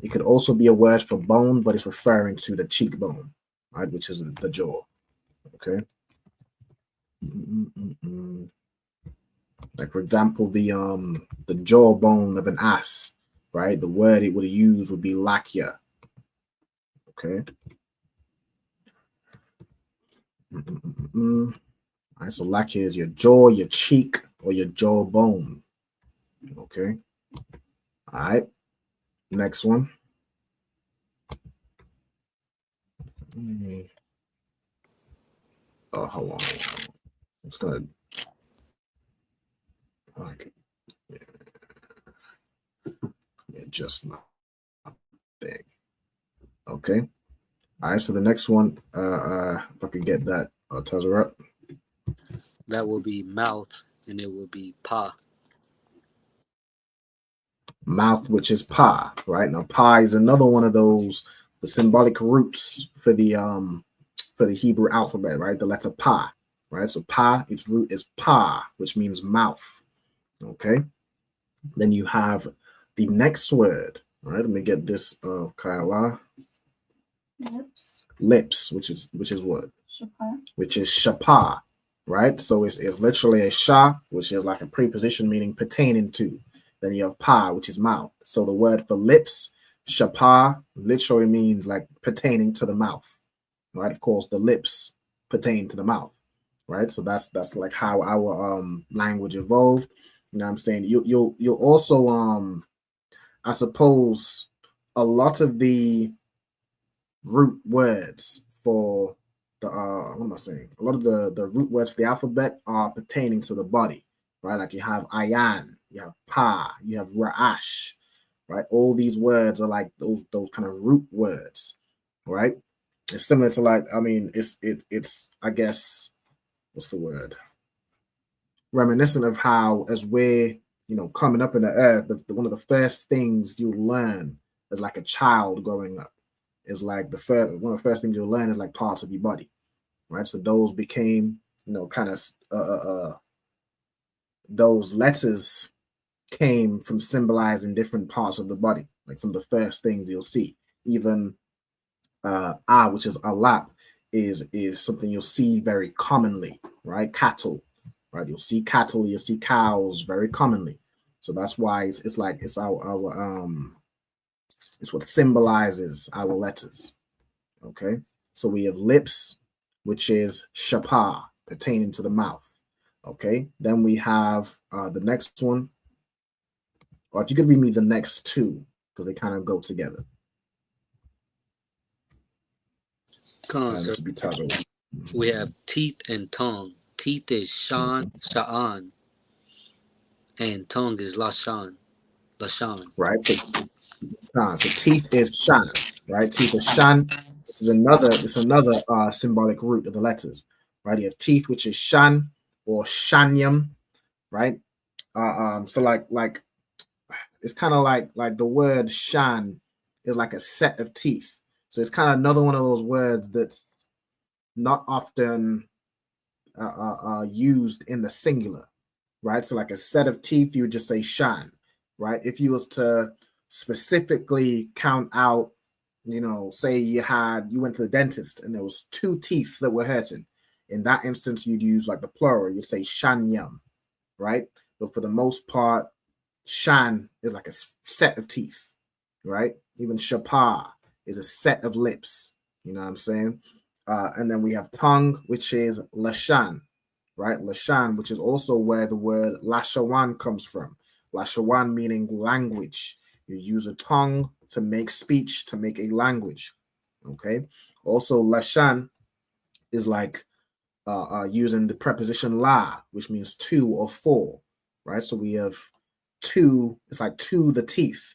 it could also be a word for bone, but it's referring to the cheekbone, right, which is the jaw. Okay. Like for example, the jawbone of an ass, right? The word it would use would be lakia. Okay. All right, so lakia is your jaw, your cheek, or your jawbone. Okay. All right. Next one. Oh, hold on. It's gonna. Okay. Yeah, just my thing. Okay. All right, so the next one, if I could get that, Tazza up. That will be mouth, and it will be pa. Mouth, which is pa, right? Now, pa is another one of those the symbolic roots for the Hebrew alphabet, right? The letter pa, right? So pa, its root is pa, which means mouth. Okay. Then you have the next word, right? Let me get this, Kyla. Lips, which is what? Shapa. Which is shapa, right? So it's literally a sha, which is like a preposition meaning pertaining to. Then you have pa, which is mouth. So the word for lips, shapa, literally means like pertaining to the mouth, right? Of course, the lips pertain to the mouth, right? So that's like how our language evolved. You know what I'm saying? You'll also I suppose a lot of the root words for the what am I saying? A lot of the root words for the alphabet are pertaining to the body, right? Like you have ayan, you have pa, you have ra'ash, right? All these words are like those kind of root words, right? It's similar to like, I mean, it's I guess, what's the word? Reminiscent of how as we're coming up in the earth, one of the first things you learn as like a child growing up is like one of the first things you'll learn is like parts of your body, right? So those became kind of those letters came from symbolizing different parts of the body, like some of the first things you'll see. Even which is alap, is something you'll see very commonly, right? Cattle, right? You'll see cattle, you'll see cows very commonly. So that's why it's like it's our it's what symbolizes our letters. Okay, so we have lips, which is shapa, pertaining to the mouth. Okay, then we have the next one, or if you could read me the next two, because they kind of go together. We have teeth and tongue. Teeth is sha'an, and tongue is lashan. Right. So teeth is shan, right? Teeth is shan. It's another symbolic root of the letters, right? You have teeth, which is shan or shanyam, right? So like it's kind of like the word shan is like a set of teeth. So it's kind of another one of those words that's not often used in the singular, right? So like a set of teeth, you would just say shan, right? If you was to specifically count out, say you went to the dentist and there was 2 teeth that were hurting. In that instance, you'd use like the plural, you'd say shanyam, right? But for the most part, shan is like a set of teeth, right? Even shapa is a set of lips, you know what I'm saying? And then we have tongue, which is lashan, right? Lashan, which is also where the word lashawan comes from. Lashawan meaning language. You use a tongue to make speech, to make a language. Okay. Also, lashan is like using the preposition la, which means 2 or 4, right? So we have 2. It's like 2 the teeth,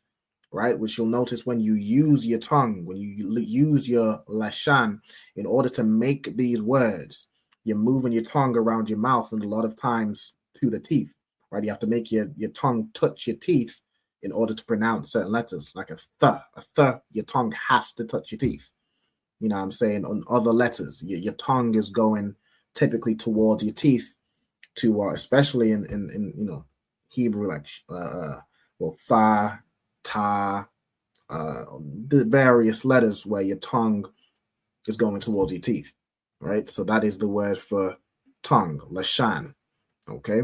right? Which you'll notice when you use your tongue, when you use your lashan, in order to make these words, you're moving your tongue around your mouth, and a lot of times to the teeth, right? You have to make your tongue touch your teeth in order to pronounce certain letters, like a th, your tongue has to touch your teeth. You know what I'm saying? On other letters, your tongue is going typically towards your teeth to, especially in Hebrew, like tha, ta, the various letters where your tongue is going towards your teeth, right? So that is the word for tongue, lashan. Okay,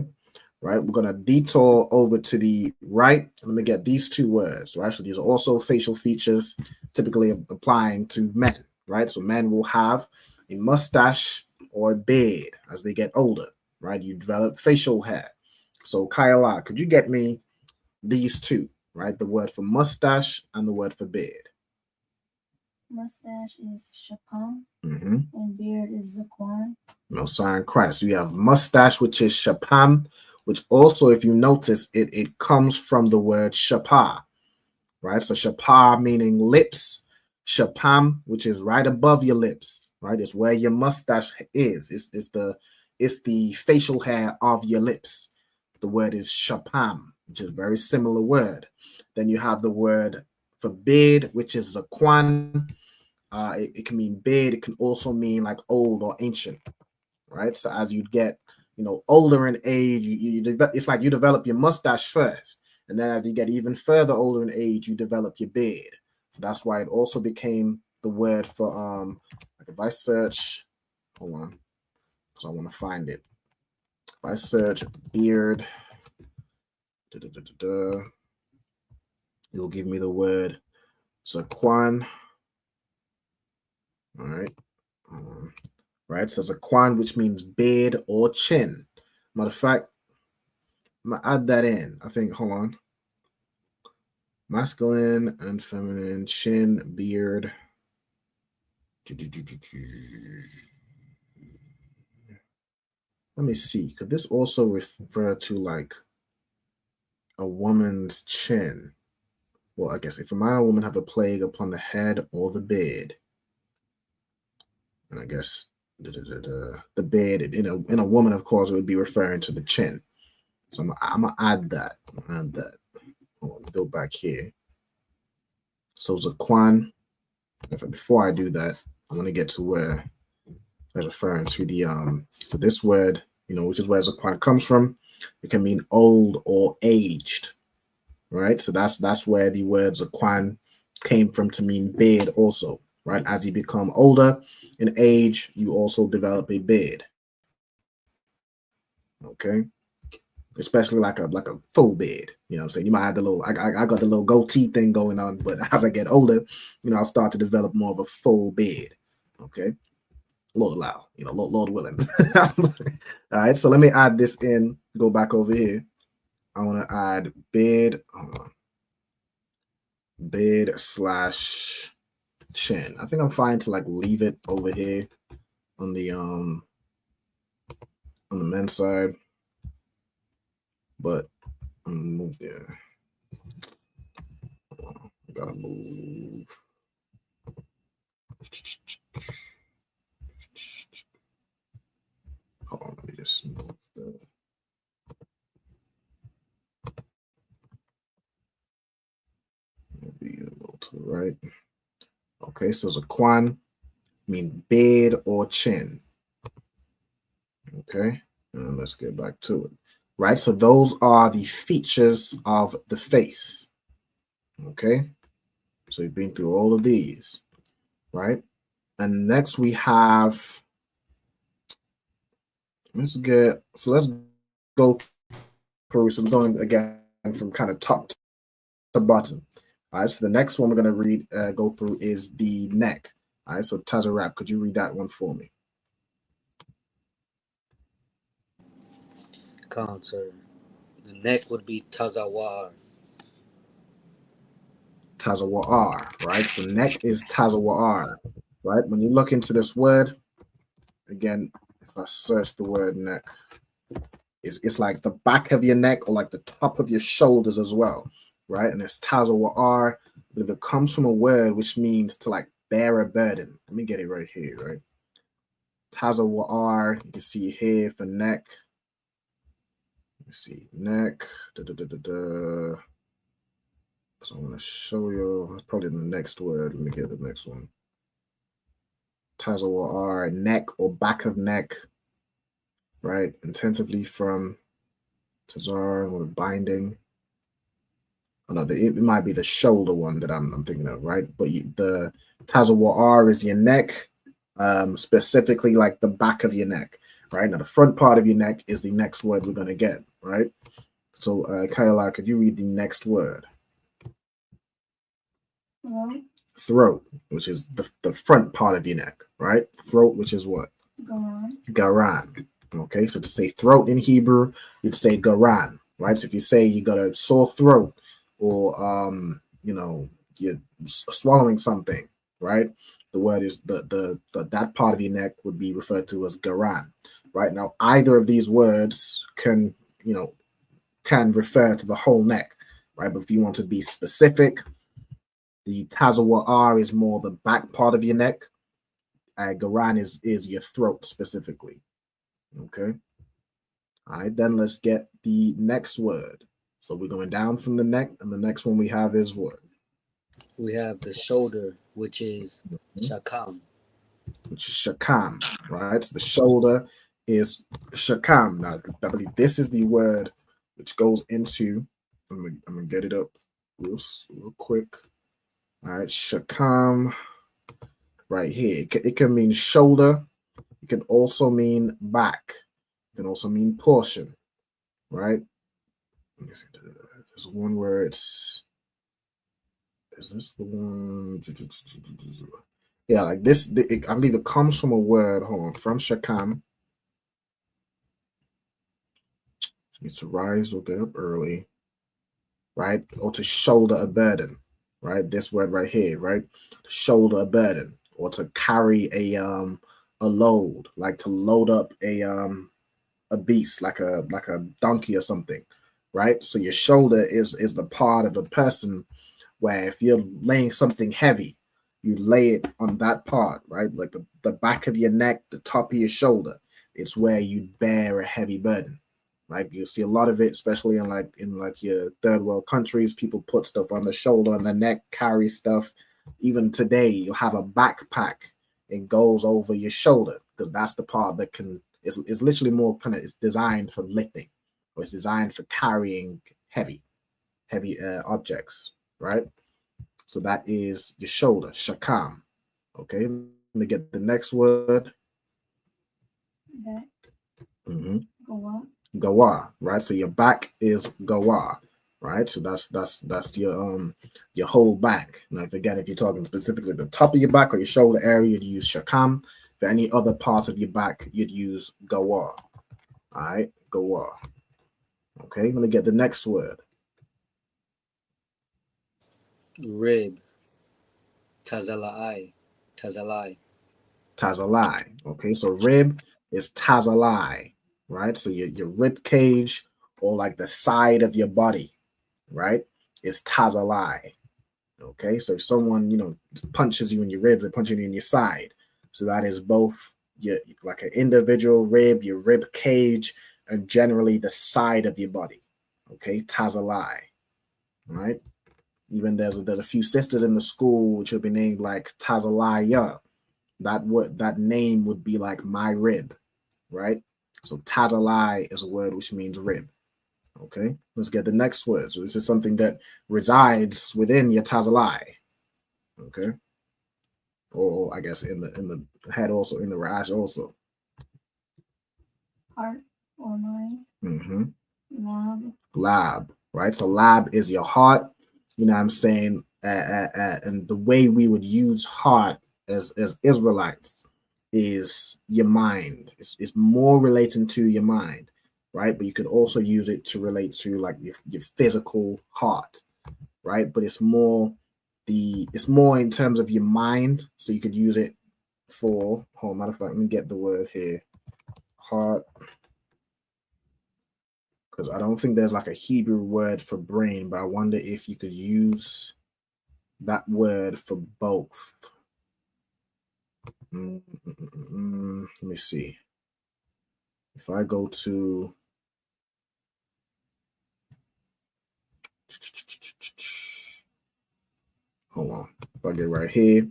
right? We're gonna detour over to the right. Let me get these 2 words, right? So these are also facial features typically applying to men, right? So men will have a mustache or a beard as they get older, right? You develop facial hair. So Kyla, could you get me these 2, right? The word for mustache and the word for beard. Mustache is shapam, Mm-hmm. and beard is zakwan. No sign Christ. So you have mustache, which is shapam, which also, if you notice, it comes from the word shapa, right? So shapa meaning lips, Shapam, which is right above your lips, right? It's where your mustache is. It's the facial hair of your lips. The word is shapam, which is a very similar word. Then you have the word for beard, which is zakwan. It can mean beard. It can also mean like old or ancient, right? So as you get, older in age, it's like you develop your mustache first, and then as you get even further older in age, you develop your beard. So that's why it also became the word for like if I search, hold on, because I want to find it. If I search beard, it will give me the word zakwan. All right. Right. So zakwan, which means beard or chin. Matter of fact, I'm gonna add that in. I think, hold on. Masculine and feminine, chin, beard. Let me see. Could this also refer to like a woman's chin? Well, I guess if a man or woman have a plague upon the head or the beard, and I guess the beard in a woman, of course, it would be referring to the chin. So I'm gonna add that. Hold on, go back here. So zakwan. Before I do that, I want to get to where I was referring to the so this word, which is where zakwan comes from. It can mean old or aged, right? So that's where the word zakwan came from, to mean beard also, right? As you become older in age, you also develop a beard. Okay. Especially like a full beard, what I'm saying? You might have the little, I got the little goatee thing going on, but as I get older, I'll start to develop more of a full beard. Okay. Lord allow, Lord willing. All right. So let me add this in, go back over here. I want to add beard, beard / chin. I think I'm fine to like leave it over here on the men's side. But I'm gonna move there. I gotta move. Hold on, let me just move maybe a little to the right. Okay, so zakwan mean beard or chin. Okay, and let's get back to it. Right, so those are the features of the face. Okay, so you've been through all of these, right? And next we have, let's go through. So we're going again from kind of top to bottom. All right, so the next one we're going to go through is the neck. All right, so Tazarab, could you read that one for me? Khan, sir. The neck would be tazawar. Tazawar, right? So neck is tazawar, right? When you look into this word, again, if I search the word neck, it's like the back of your neck or like the top of your shoulders as well, right? And it's tazawar, but if it comes from a word which means to like bear a burden, let me get it right here, right? Tazawar, you can see here for neck. Let me see, neck. So I'm going to show you, probably the next word. Let me get the next one. Tazawar, neck or back of neck, right? Intensively from Tazar with binding. Oh, no, it might be the shoulder one that I'm thinking of, right? But the Tazawar is your neck, specifically like the back of your neck, right? Now the front part of your neck is the next word we're going to get, right? So, Kayla, could you read the next word? Throat, which is the front part of your neck, right? Throat, which is what? Garan. Okay, so to say throat in Hebrew, you'd say garan, right? So if you say you got a sore throat or you're swallowing something, right? The word is that part of your neck would be referred to as garan, right? Now either of these words can refer to the whole neck, right? But if you want to be specific, The Tazawa R is more the back part of your neck. Garan is your throat specifically. Okay. All right, then let's get the next word. So we're going down from the neck, and the next one we have is what? We have the shoulder, which is shakam. Which is shakam, right? So the shoulder is shakam. Now, I believe this is the word which goes into, I'm gonna get it up real quick. All right, shakam right here. It can mean shoulder. It can also mean back. It can also mean portion, right? There's one where it's, is this the one? Yeah, like this, I believe it comes from a word, hold on, from shakam. Needs to rise or get up early, right? Or to shoulder a burden, right? This word right here, right? To shoulder a burden, or to carry a load, like to load up a beast, like a donkey or something, right? So your shoulder is the part of the person where if you're laying something heavy, you lay it on that part, right? Like the back of your neck, the top of your shoulder. It's where you bear a heavy burden, right? You see a lot of it, especially in your third world countries. People put stuff on the shoulder and the neck, carry stuff. Even today, you'll have a backpack. It goes over your shoulder because that's the part that can. It's literally more kind of. It's designed for lifting, or it's designed for carrying heavy objects, right? So that is your shoulder, shakam. Okay, let me get the next word. Gawa, right? So your back is gawa, right? So that's your whole back. Now, if you're talking specifically the top of your back or your shoulder area, you'd use shakam. For any other parts of your back, you'd use gawa. All right, gawa. Okay, let me get the next word. Rib. Tazalai. Tazalai. Tazalai. Okay, so rib is tazalai, right? So your rib cage or like the side of your body, right, is tazalai. Okay, so if someone punches you in your ribs, they're punching you in your side. So that is both your like an individual rib, your rib cage, and generally the side of your body. Okay, tazalai. Right. Even there's a few sisters in the school which will be named like Tazalaya. That name would be like my rib, right? So Tazalai is a word which means rib. Okay, let's get the next word. So this is something that resides within your Tazalai. Okay, or I guess in the head also, in the rash also. Heart or mind. Mm-hmm. Lab, right? So lab is your heart. You know what I'm saying? And the way we would use heart as Israelites is your mind. It's more relating to your mind, right? But you could also use it to relate to like your physical heart, right? But it's more in terms of your mind. So you could use it for, matter of fact, let me get the word here. Heart. Because I don't think there's like a Hebrew word for brain, but I wonder if you could use that word for both. Let me see. If I go to hold on, if I get right here,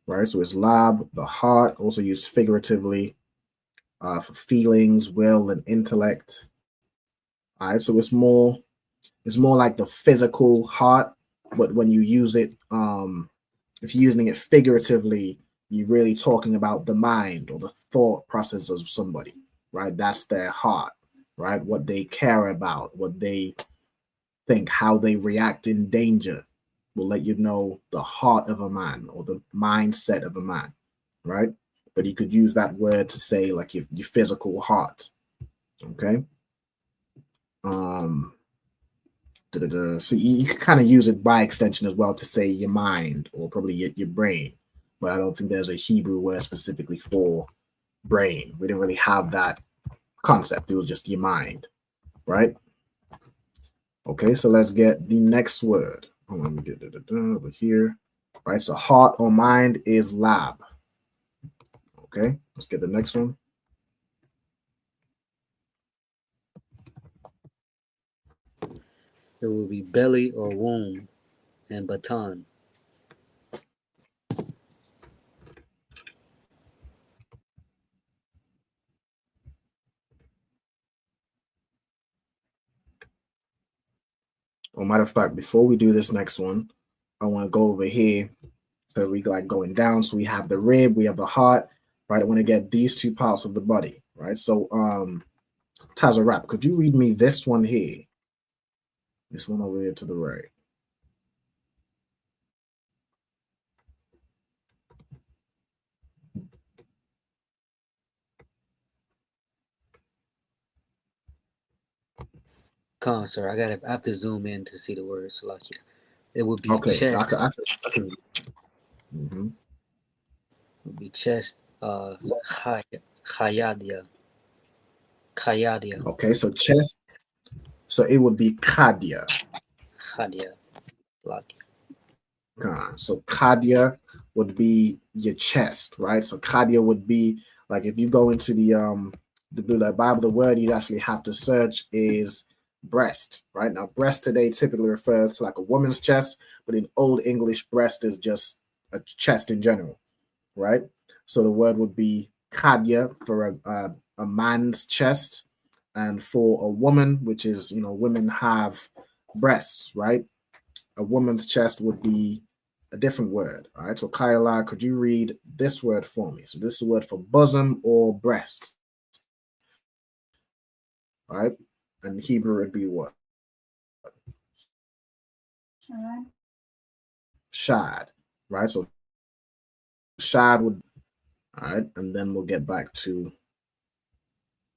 right? So it's lab, the heart, also used figuratively for feelings, will, and intellect. All right, so it's more like the physical heart, but when you use it, if you're using it figuratively, you're really talking about the mind or the thought process of somebody, right? That's their heart, right? What they care about, what they think, how they react in danger will let you know the heart of a man or the mindset of a man, right? But you could use that word to say like your physical heart, okay? So you could kind of use it by extension as well to say your mind or probably your brain, but I don't think there's a Hebrew word specifically for brain. We didn't really have that concept. It was just your mind, right? Okay, so let's get the next word. Hold on, let me get over here. right? So heart or mind is lab. Okay, let's get the next one. It will be belly or womb and baton. Well, matter of fact, before we do this next one, I want to go over here. So we like going down. So we have the rib, we have the heart, right? I want to get these two parts of the body, right? So Tazarap, could you read me this one here? This one over here to the right. Sir, I have to zoom in to see the words. Salakia. It would be Okay, chest. I can It would be chest. Chayadia. Chayadia. Okay, so chest. So it would be Kadia. Chadia. Salakia. So Kadia would be your chest, right? So Kadia would be like if you go into the Bible, the word you actually have to search is breast, right? Now, breast today typically refers to like a woman's chest, but in Old English, breast is just a chest in general, right? So the word would be Kadia for a man's chest, and for a woman, which is, women have breasts, right? A woman's chest would be a different word. All right. So Kaila, could you read this word for me? So this is a word for bosom or breast. All right. And Hebrew would be what? Shad. Shad. Right. So shad would, all right, and then we'll get back to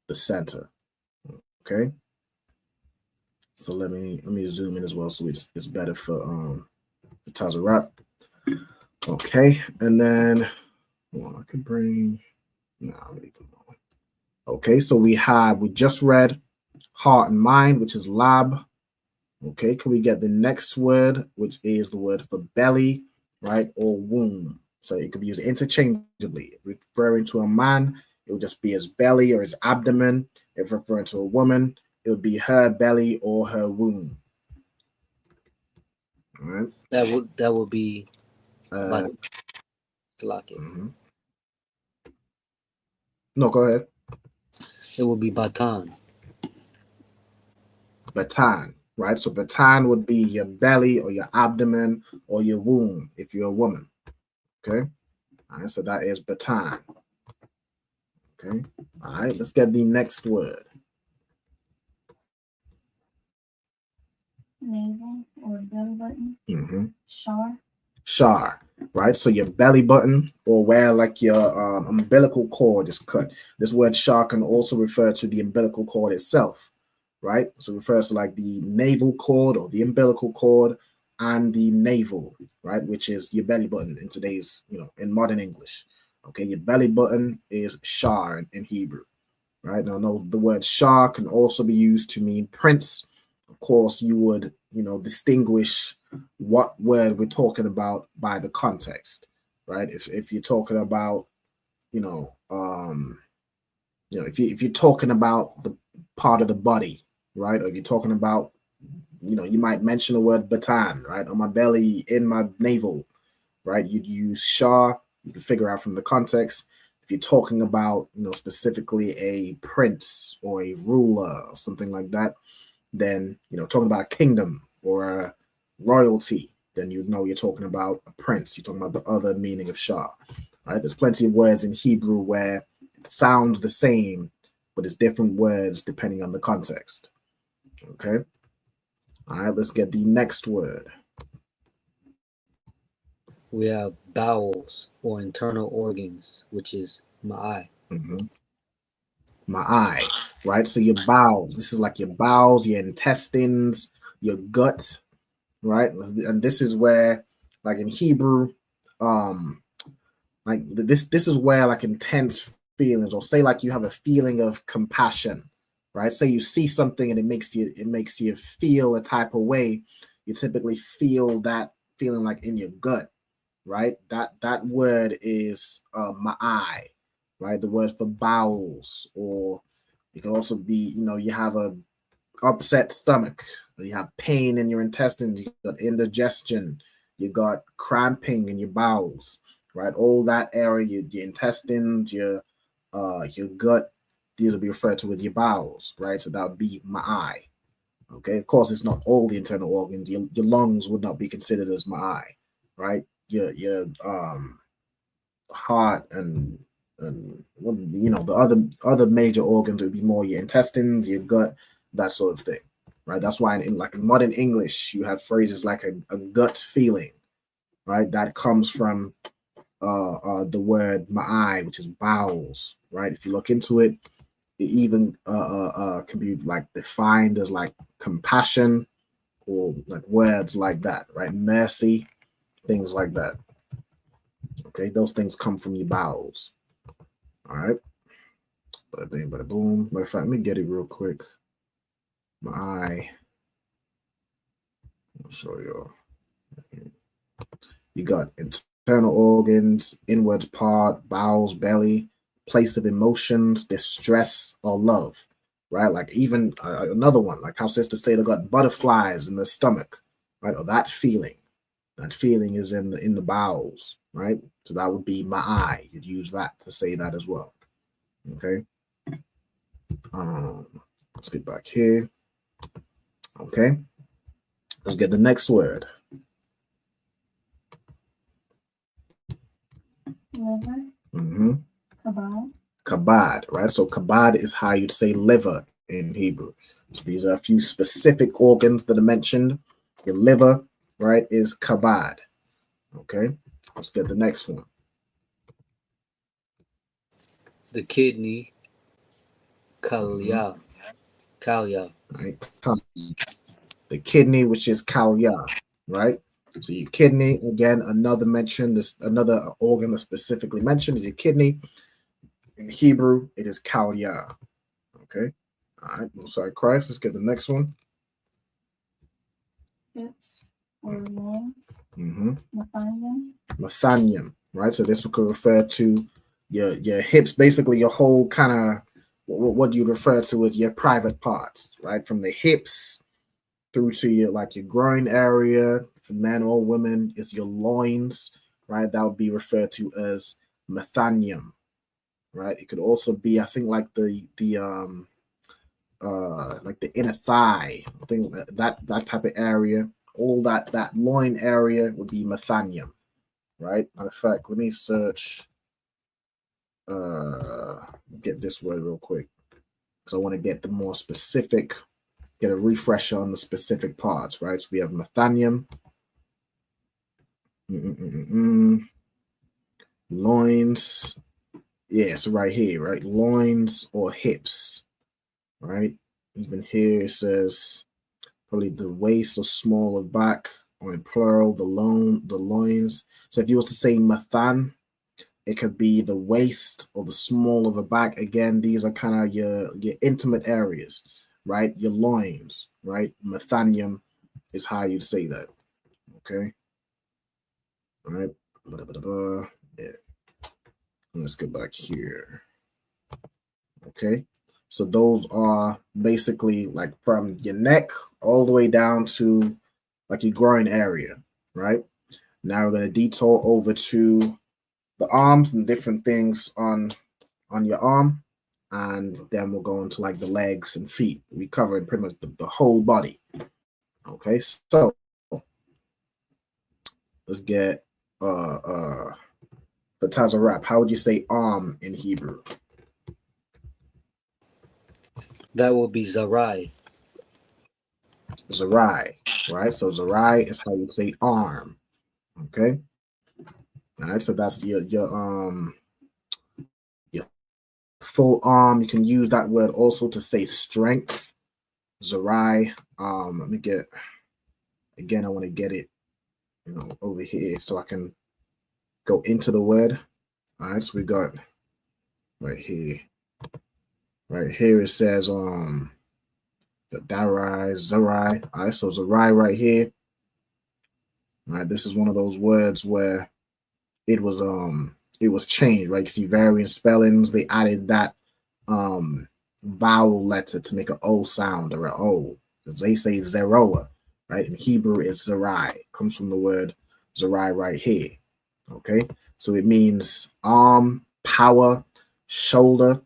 the center. Okay. So let me zoom in as well, so it's better for Tazarap. Okay, and then I could bring Okay, so we just read heart and mind, which is lab. Okay, can we get the next word, which is the word for belly, right, or womb? So it could be used interchangeably. If referring to a man, it would just be his belly or his abdomen. If referring to a woman, it would be her belly or her womb. All right. That would be No, go ahead. It would be baton. Baton, right? So baton would be your belly or your abdomen or your womb if you're a woman. Okay. All right. So that is baton. Okay. All right. Let's get the next word. Navel or belly button. Shar. Shar, right? So your belly button or where like your umbilical cord is cut. This word shar can also refer to the umbilical cord itself, right? So it refers to like the navel cord or the umbilical cord and the navel, right? Which is your belly button in today's, in modern English. Okay, your belly button is shar in Hebrew, right? Now, no, the word shar can also be used to mean prince. Of course, you would, distinguish what word we're talking about by the context, right? If you're talking about, if you're talking about the part of the body, right? Or if you're talking about, you might mention the word baton, right? On my belly, in my navel, right? You'd use shar. You can figure out from the context. If you're talking about, specifically a prince or a ruler or something like that, then, talking about a kingdom or a royalty, then you're talking about a prince. You're talking about the other meaning of shah, right? There's plenty of words in Hebrew where it sounds the same, but it's different words depending on the context. Okay. All right, let's get the next word. We have bowels or internal organs, which is ma'ai. Ma'ai, right? So your bowels, this is like your bowels, your intestines, your gut, right? And this is where, like in Hebrew, like this is where like intense feelings, or say like you have a feeling of compassion, right? Say you see something and it makes you feel a type of way. You typically feel that feeling like in your gut, right? That word is ma'ai, right? The word for bowels, or it can also be, you have a upset stomach, you have pain in your intestines, you got indigestion, you got cramping in your bowels, right? All that area, your intestines, your gut, these will be referred to as your bowels, right? So that would be ma'ai. Okay, of course, it's not all the internal organs. Your lungs would not be considered as ma'ai, right? Your heart and the other major organs would be more your intestines, your gut, that sort of thing, right? That's why in modern English you have phrases like a gut feeling, right? That comes from the word ma'ai, which is bowels, right? If you look into it, it even can be like defined as like compassion, or like words like that, right? Mercy, things like that. Okay, those things come from your bowels. All right. Bada bing, bada boom. Matter of fact, let me get it real quick. My I'll show you. You got internal organs, inward part, bowels, belly, place of emotions, distress, or love, right? Like even another one, like how sisters say they got butterflies in the stomach, right? Or that feeling. That feeling is in the bowels, right? So that would be ma'ai. You'd use that to say that as well. Okay. Let's get back here. Okay. Let's get the next word. Liver. Mm-hmm. Kabad. Kabad, right? So kabad is how you'd say liver in Hebrew. So these are a few specific organs that are mentioned. Your liver, right, is kabad. Okay. Let's get the next one. The kidney, kalya. Kalya. Right. The kidney, which is kalya, right? So your kidney, again, another organ that's specifically mentioned is your kidney. In Hebrew, it is kalya. Okay. All right. Sorry, Christ. Let's get the next one. Hips or loins. Mm-hmm. Mathanium. Mathanium, right? So this could refer to your hips, basically your whole kind of what you refer to as your private parts, right? From the hips through to your groin area. For men or women, is your loins, right? That would be referred to as mathanium, right? It could also be, I think, like the inner thigh, things that type of area. All that loin area would be mathanium, right? Matter of fact, let me search. Get this word real quick, because I want to get the more specific. Get a refresher on the specific parts, right? So we have mathanium, loins. Yeah, so right here, right? Loins or hips, right? Even here it says probably the waist or small of back, or in plural, the loins. So if you was to say mathan, it could be the waist or the small of the back. Again, these are kind of your intimate areas, right? Your loins, right? Mathanium is how you'd say that. Okay. All right. Yeah. Let's get back here. Okay. So those are basically like from your neck all the way down to like your groin area, right? Now we're going to detour over to the arms and different things on your arm, and then we'll go into like the legs and feet. We cover pretty much the whole body. Okay, so let's get for Tazarap. How would you say arm in Hebrew? That would be zarai. Zarai, right? So zarai is how you'd say arm. Okay. All right, so that's your full arm. You can use that word also to say strength. Zarai. Let me get again. I want to get it, over here so I can go into the word. All right, so we got right here. Right here it says the darai, zarai. All right, so zarai right here. All right, this is one of those words where it was changed, right? You see variant spellings, they added that vowel letter to make an O sound or an O. Because they say Zeroah, right? In Hebrew, it's Zerai. Comes from the word Zerai right here. Okay, so it means arm, power, shoulder,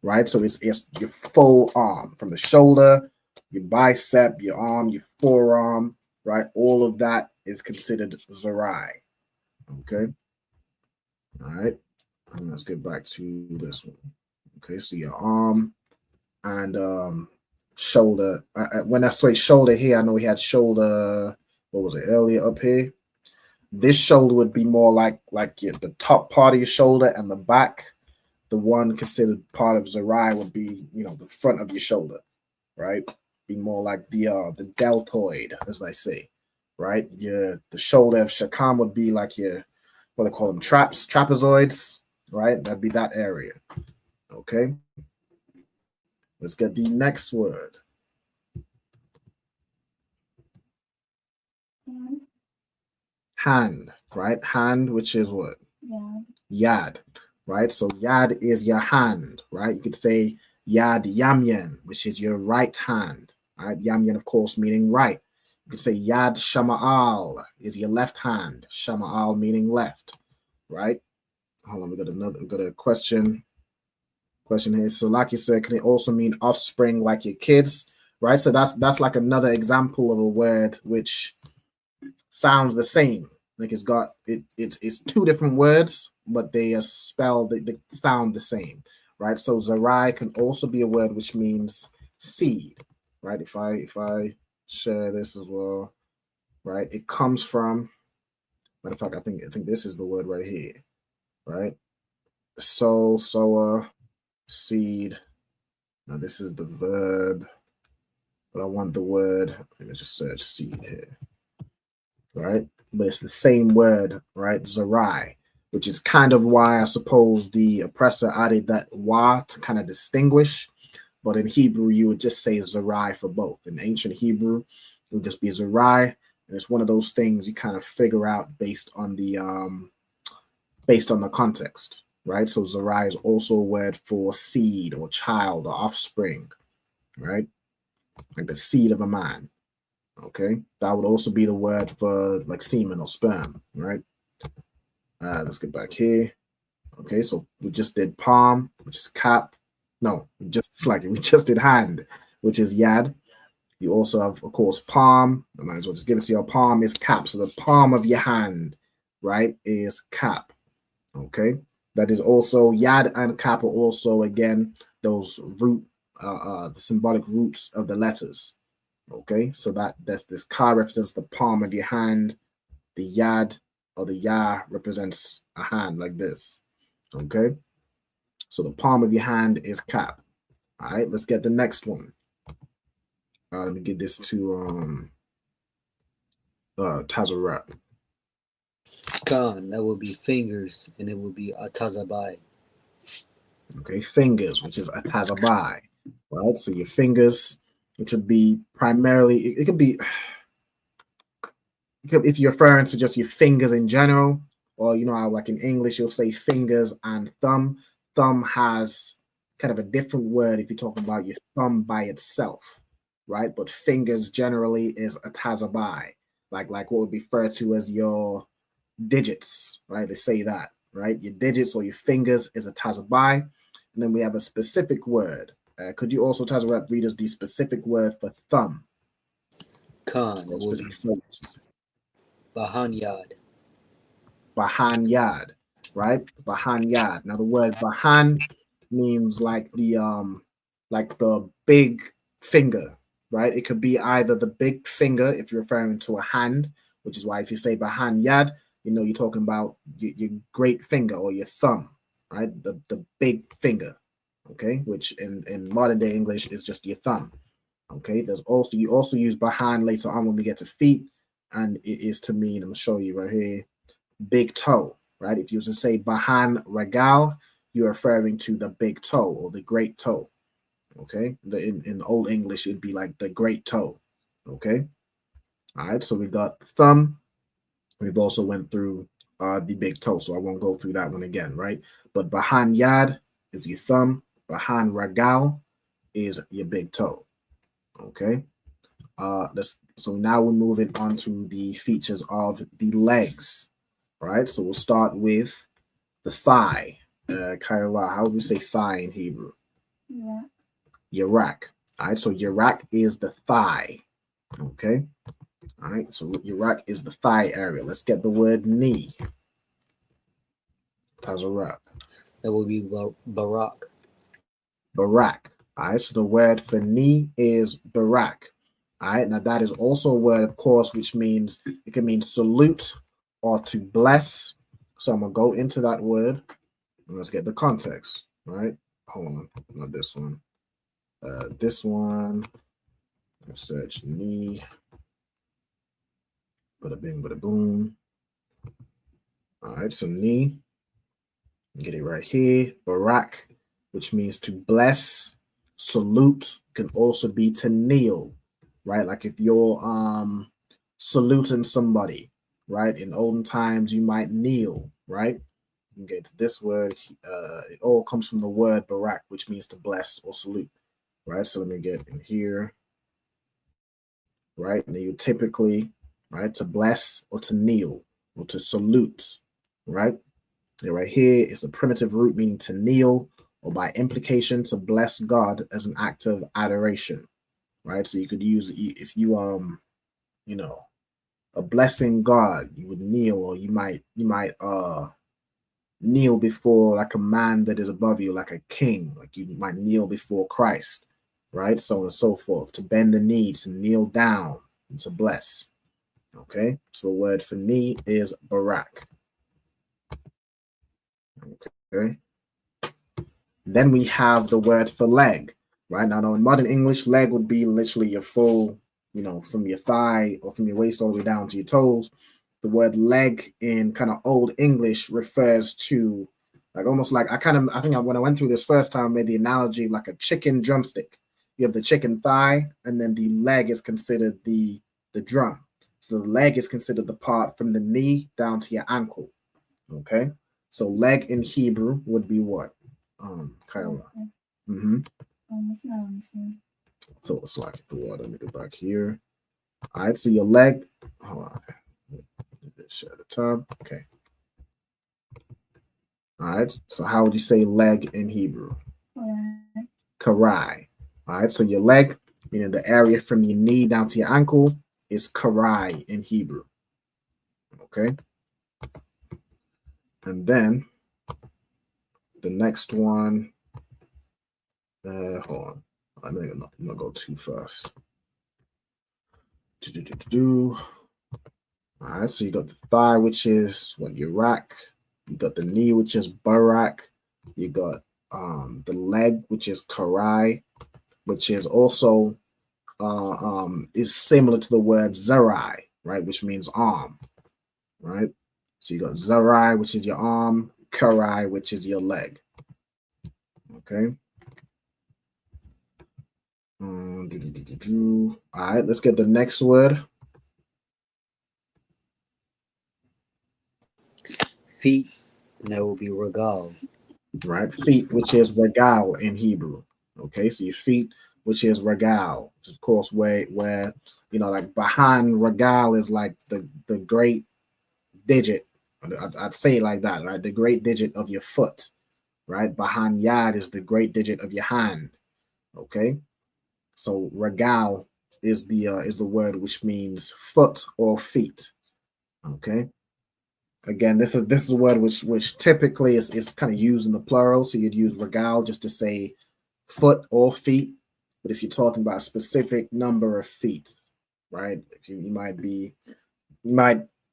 right? So it's your full arm from the shoulder, your bicep, your arm, your forearm, right? All of that is considered Zerai. Okay, all right. And let's get back to this one. Okay, so your arm and shoulder. When I say shoulder here, I know we had shoulder. What was it earlier up here? This shoulder would be more like the top part of your shoulder and the back. The one considered part of Zerai would be, the front of your shoulder, right? Be more like the deltoid, as they say, right? The shoulder of Shakam would be like your, what they call them, trapezoids, right? That'd be that area. Okay. Let's get the next word. Hand, right? Hand, which is what? Yad, right? So yad is your hand, right? You could say yad yamyen, which is your right hand, right? Yamyen, of course, meaning right. You could say yad shama'al is your left hand, shama'al meaning left, right? Hold on, we got a question here. So like you said, can it also mean offspring, like your kids, right? So that's like another example of a word which sounds the same. Like it's two different words, but they are spelled, they sound the same, right? So Zerai can also be a word which means seed, right? If I share this as well, right? It comes from, matter of fact, I think this is the word right here, right? So seed. Now this is the verb, but I want the word. Let me just search seed here, right? But it's the same word, right? Zerai, which is kind of why I suppose the oppressor added that wa to kind of distinguish. But in Hebrew, you would just say Zerai for both. In ancient Hebrew, it would just be Zerai, and it's one of those things you kind of figure out based on the context, right? So Zerai is also a word for seed or child or offspring, right? Like the seed of a man. Okay, that would also be the word for like semen or sperm, right? Let's get back here. Okay, so we just did palm, which is cap. No, we just did hand, which is yad. You also have, of course, palm. I might as well just give it to your palm is cap. So the palm of your hand, right, is cap. Okay, that is also yad and cap are also again those the symbolic roots of the letters. Okay, so that's this ka represents the palm of your hand, the yad or the ya represents a hand like this. Okay, so the palm of your hand is cap. All right, let's get the next one. Let me get this to Tazarat. Khan, that would be fingers, and it would be atazabai. Okay, fingers, which is atazabai, right? So your fingers, which would be primarily, it could be, if you're referring to just your fingers in general, or how like in English you'll say fingers and thumb. Thumb has kind of a different word if you're talking about your thumb by itself, right? But fingers generally is atazabai, like what would be referred to as your digits, right? They say that, right? Your digits or your fingers is atazabai, and then we have a specific word. Could you also, Tazarat, read us the specific word for thumb? Khan, it would be bahanyad. Bahanyad, right? Bahanyad. Now the word bahan means like the big finger, right? It could be either the big finger if you're referring to a hand, which is why if you say bahanyad, you're talking about your great finger or your thumb, right? The big finger, okay? Which in modern day English is just your thumb, okay? You also use bahan later on when we get to feet, and it is to mean, I'm gonna show you right here, big toe, right? If you was to say bahan regal, you're referring to the big toe or the great toe, okay? In Old English, it'd be like the great toe, okay? All right, so we got thumb. We've also went through the big toe, so I won't go through that one again, right? But behind yad is your thumb, behind ragal is your big toe. Okay. So now we're moving on to the features of the legs, right? So we'll start with the thigh. Kaira, how would we say thigh in Hebrew? Yeah. Yarak. All right, so yarak is the thigh. Okay. All right, so yarak is the thigh area. Let's get the word knee. Tazarak. That would be barak. Barak. All right, so the word for knee is barak. All right, now that is also a word, of course, which means it can mean salute or to bless. So I'm gonna go into that word and let's get the context. All right, hold on, not this one. This one. Let's search knee. Bada bing, bada boom. All right, so knee. Get it right here. Barak, which means to bless. Salute can also be to kneel, right? Like if you're saluting somebody, right? In olden times, you might kneel, right? You can get to this word. It all comes from the word barak, which means to bless or salute, right? So let me get in here, right? And you typically, right, to bless or to kneel or to salute, right? And right here is a primitive root meaning to kneel, or by implication to bless God as an act of adoration, right? So you could use, if you you know, a blessing God, you would kneel, or you might kneel before like a man that is above you, like a king, like you might kneel before Christ, right? So on and so forth, to bend the knee, to kneel down, and to bless. Okay, so the word for knee is barak. Okay. Then we have the word for leg, right? Now, in modern English, leg would be literally your full, you know, from your thigh or from your waist all the way down to your toes. The word leg in kind of old English refers to like almost like I think when I went through this first time, I made the analogy of like a chicken drumstick. You have the chicken thigh, and then the leg is considered the drum. So the leg is considered the part from the knee down to your ankle. Okay. So leg in Hebrew would be what? Kyla. So it's like the water. Let me go back here. All right, so your leg. Hold on. Share the tab. Okay. All right. So how would you say leg in Hebrew? Karai. All right. So your leg, meaning the area from your knee down to your ankle, is karai in Hebrew. Okay. And then the next one. Hold on. I'm not go too fast. All right, so you got the thigh, which is what yarak. You got the knee, which is barak. You got the leg, which is karai, which is also is similar to the word zarai, right, which means arm, right? So you got zarai, which is your arm, karai, which is your leg. Okay. All right, let's get the next word. Feet, and that will be regal. Right, feet, which is regal in Hebrew. Okay, so your feet, which is regal, which of course where you know, like behind regal is like the great digit. I'd say it like that, right? The great digit of your foot, right? Behind yad is the great digit of your hand. Okay. So regal is the word which means foot or feet. Okay. Again, this is a word which typically is kind of used in the plural. So you'd use regal just to say foot or feet. But if you're talking about a specific number of feet, right? If you might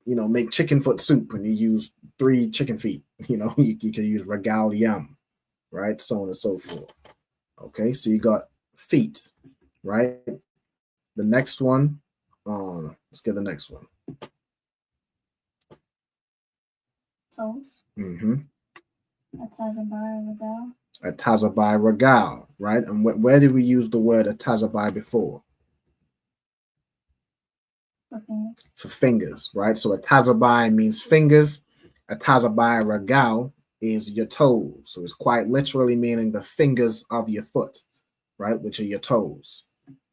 make chicken foot soup and you use 3 chicken feet. You know, you can use regal yum, right? So on and so forth. Okay, so you got feet. Right. The next one, let's get the next one. Toes. Atazabai regal, right? And where did we use the word atazabai before? For fingers, right? So atazabai means fingers, Atazabai Ragal is your toes. So it's quite literally meaning the fingers of your foot, right? Which are your toes.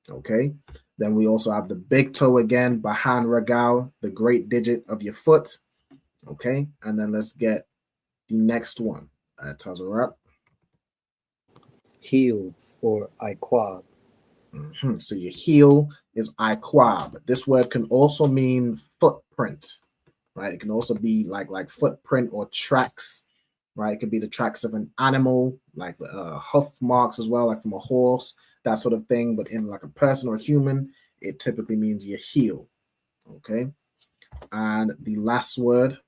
Okay. Then we also have the big toe again, Bahan Ragal, the great digit of your foot. Okay. And then let's get the next one. Tazarap. Heel or iquab. So your heel is iquab. This word can also mean footprint, right? It can also be like footprint or tracks, right? It could be the tracks of an animal, like hoof marks as well, like from a horse, that sort of thing. But in like a person or human, it typically means your heel. Okay. And the last word.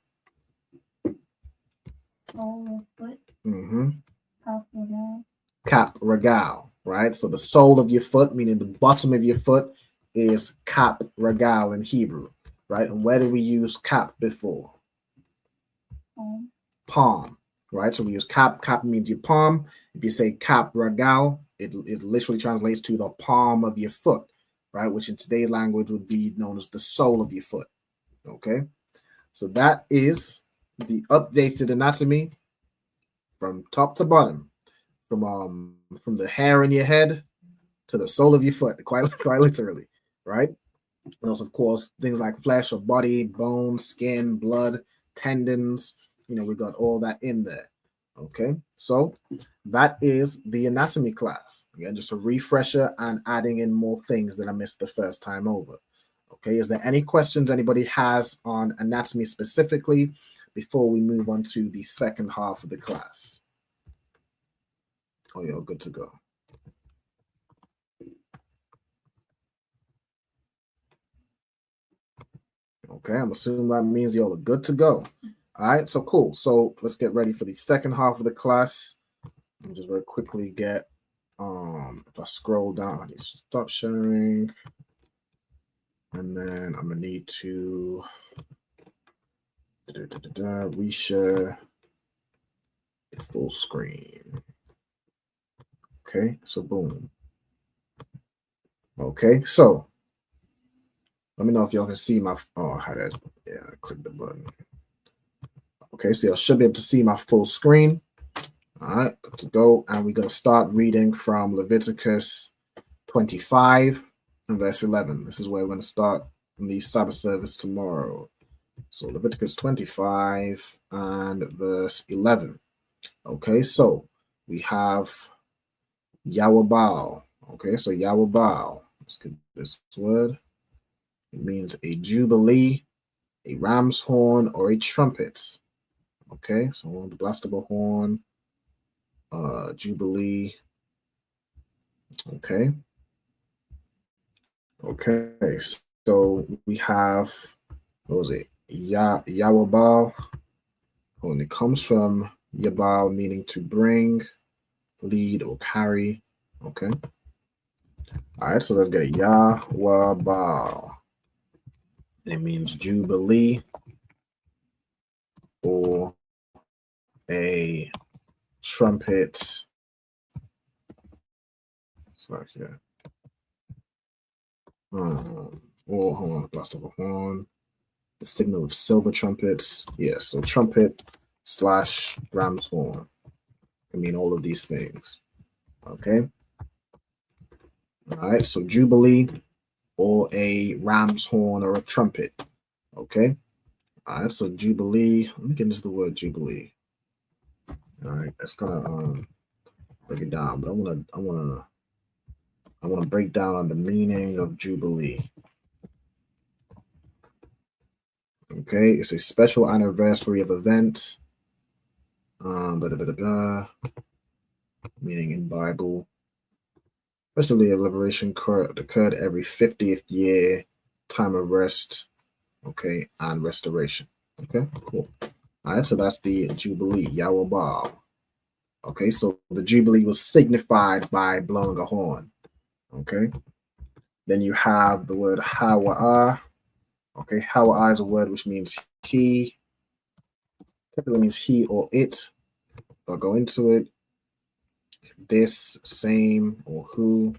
Cap regal, right? So the sole of your foot, meaning the bottom of your foot, is cap regal in Hebrew, right? And where do we use cap before? Palm, right? So we use cap. Cap means your palm. If you say cap regal, it literally translates to the palm of your foot, right? Which in today's language would be known as the sole of your foot. Okay, so that is the updated anatomy from top to bottom, from the hair in your head to the sole of your foot, quite literally, right? And also, of course, things like flesh or body, bone, skin, blood, tendons. We got all that in there. Okay, so that is the anatomy class. Again, just a refresher and adding in more things that I missed the first time over. Okay, is there any questions anybody has on anatomy specifically before we move on to the second half of the class? Oh, you're good to go. Okay, I'm assuming that means y'all are good to go. All right, so cool. So let's get ready for the second half of the class. Let me just very quickly get, if I scroll down, I need to stop sharing. And then I'm gonna need to reshare the full screen. Okay, so boom. Okay, so let me know if y'all can see my, I click the button. Okay, so y'all should be able to see my full screen. All right, good to go. And we're going to start reading from Leviticus 25 and verse 11. This is where we're going to start in the Sabbath service tomorrow. So Leviticus 25 and verse 11. Okay, so we have Yahweh. Okay, so Yahweh. Let's get this word. It means a jubilee, a ram's horn, or a trumpet. Okay, so the blast of a horn, jubilee. Okay. Okay, so we have, what was it? Yahweh. When it comes from Yabal, meaning to bring, lead, or carry. Okay. All right, so let's get it. Yahweh. It means jubilee or a trumpet. Sorry, yeah. Or horn, blast of a horn. The signal of silver trumpets. Yeah, so trumpet / ram's horn. I mean all of these things. Okay. All right, so jubilee or a ram's horn or a trumpet. Okay. All right, so jubilee. Let me get into the word jubilee. All right, that's gonna break it down, but I wanna break down on the meaning of jubilee. Okay, it's a special anniversary of event. Meaning in Bible, especially a liberation occurred every 50th year, time of rest. Okay, and restoration. Okay, cool. All right, so that's the jubilee, Yahweh. Okay, so the jubilee was signified by blowing a horn. Okay, then you have the word Hawa'ah. Okay, Hawa'ah is a word which means he. Typically means he or it. I'll go into it. This, same, or who.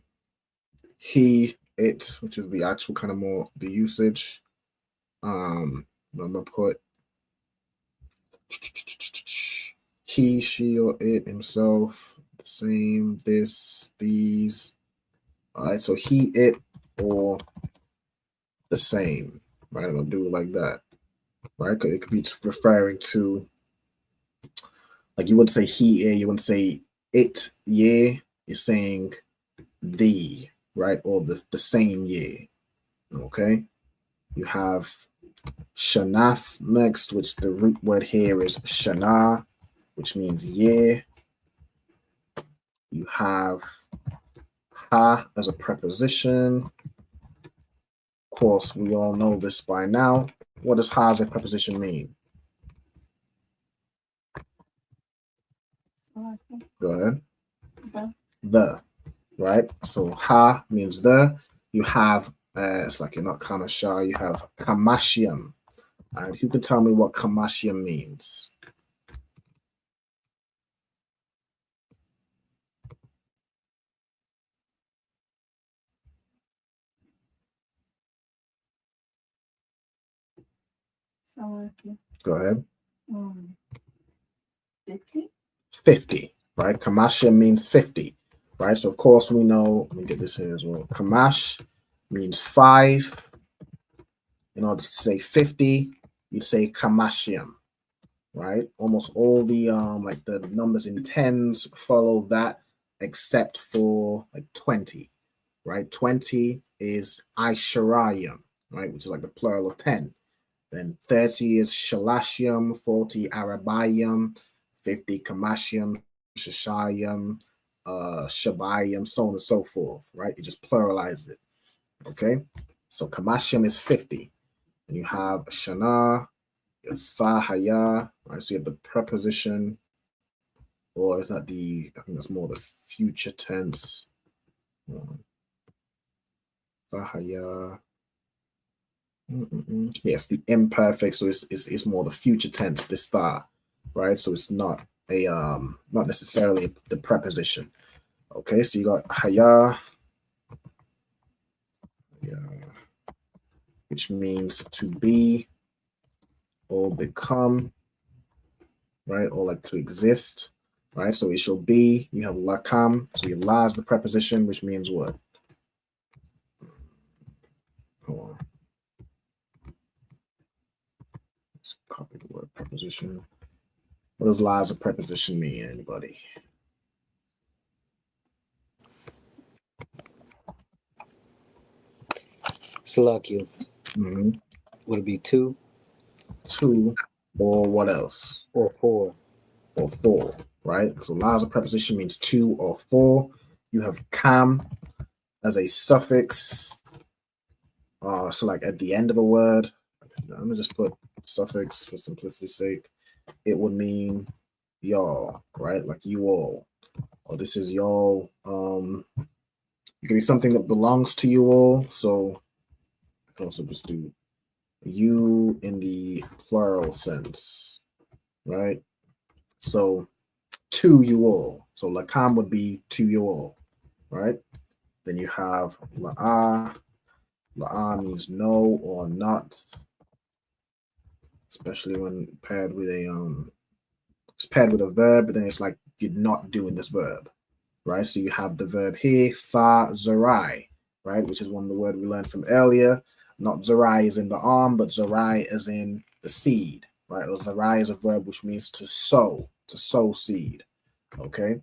He, it, which is the actual kind of more the usage. I'm gonna put he, she, or it, himself, the same, this, these. All right, so he, it, or the same. Right, I'll do it like that. Right, it could be referring to, like you would say he, you wouldn't say it, yeah. You're saying the, right, or the same year. Okay, you have shanaf next, which the root word here is shana, which means year. You have ha as a preposition. Of course, we all know this by now. What does ha as a preposition mean? Go ahead. The, right? So ha means the. You have, it's like you're not kamasha, you have kamashium. All right, who can tell me what kamashium means? Go ahead. 50. 50, right? Kamasha means 50, right? So of course we know, let me get this here as well. Kamash means 5. In order to say 50, you'd say kamashium, right? Almost all the like the numbers in tens follow that, except for like 20, right? 20 is Aisharayim, right? Which is like the plural of 10. Then 30 is Shalashium, 40 Arabayim, 50 Kamashium, Shashayim, Shabayim, so on and so forth, right? You just pluralize it, okay? So Kamashium is 50. And you have Shana, Thahaya, right? So you have the preposition, or is that the, I think that's more the future tense. Thahaya. Yes, the imperfect, so it's more the future tense, the star, right? So it's not a not necessarily the preposition. Okay, so you got haya, which means to be or become, right? Or like to exist, right? So it shall be. You have lakam, so you have la as the preposition, which means what? Hold on. Let's copy the word preposition. What does la as a preposition mean, anybody? Salakia. Would it be 2? 2, or what else? Or 4. Or 4, right? So la as a preposition means 2 or 4. You have kam as a suffix. So like at the end of a word, I'm gonna just put suffix for simplicity's sake. It would mean y'all, right? Like you all, or this is y'all. It can be something that belongs to you all. So I can also just do you in the plural sense, right? So to you all. So lakam would be to you all, right? Then you have la'a. La'a means no or not, especially when paired with a it's paired with a verb, but then it's like you're not doing this verb, right? So you have the verb here, fa zarai, right? Which is one of the words we learned from earlier. Not zarai is in the arm, but zarai is in the seed, right? Or zarai is a verb which means to sow seed, okay?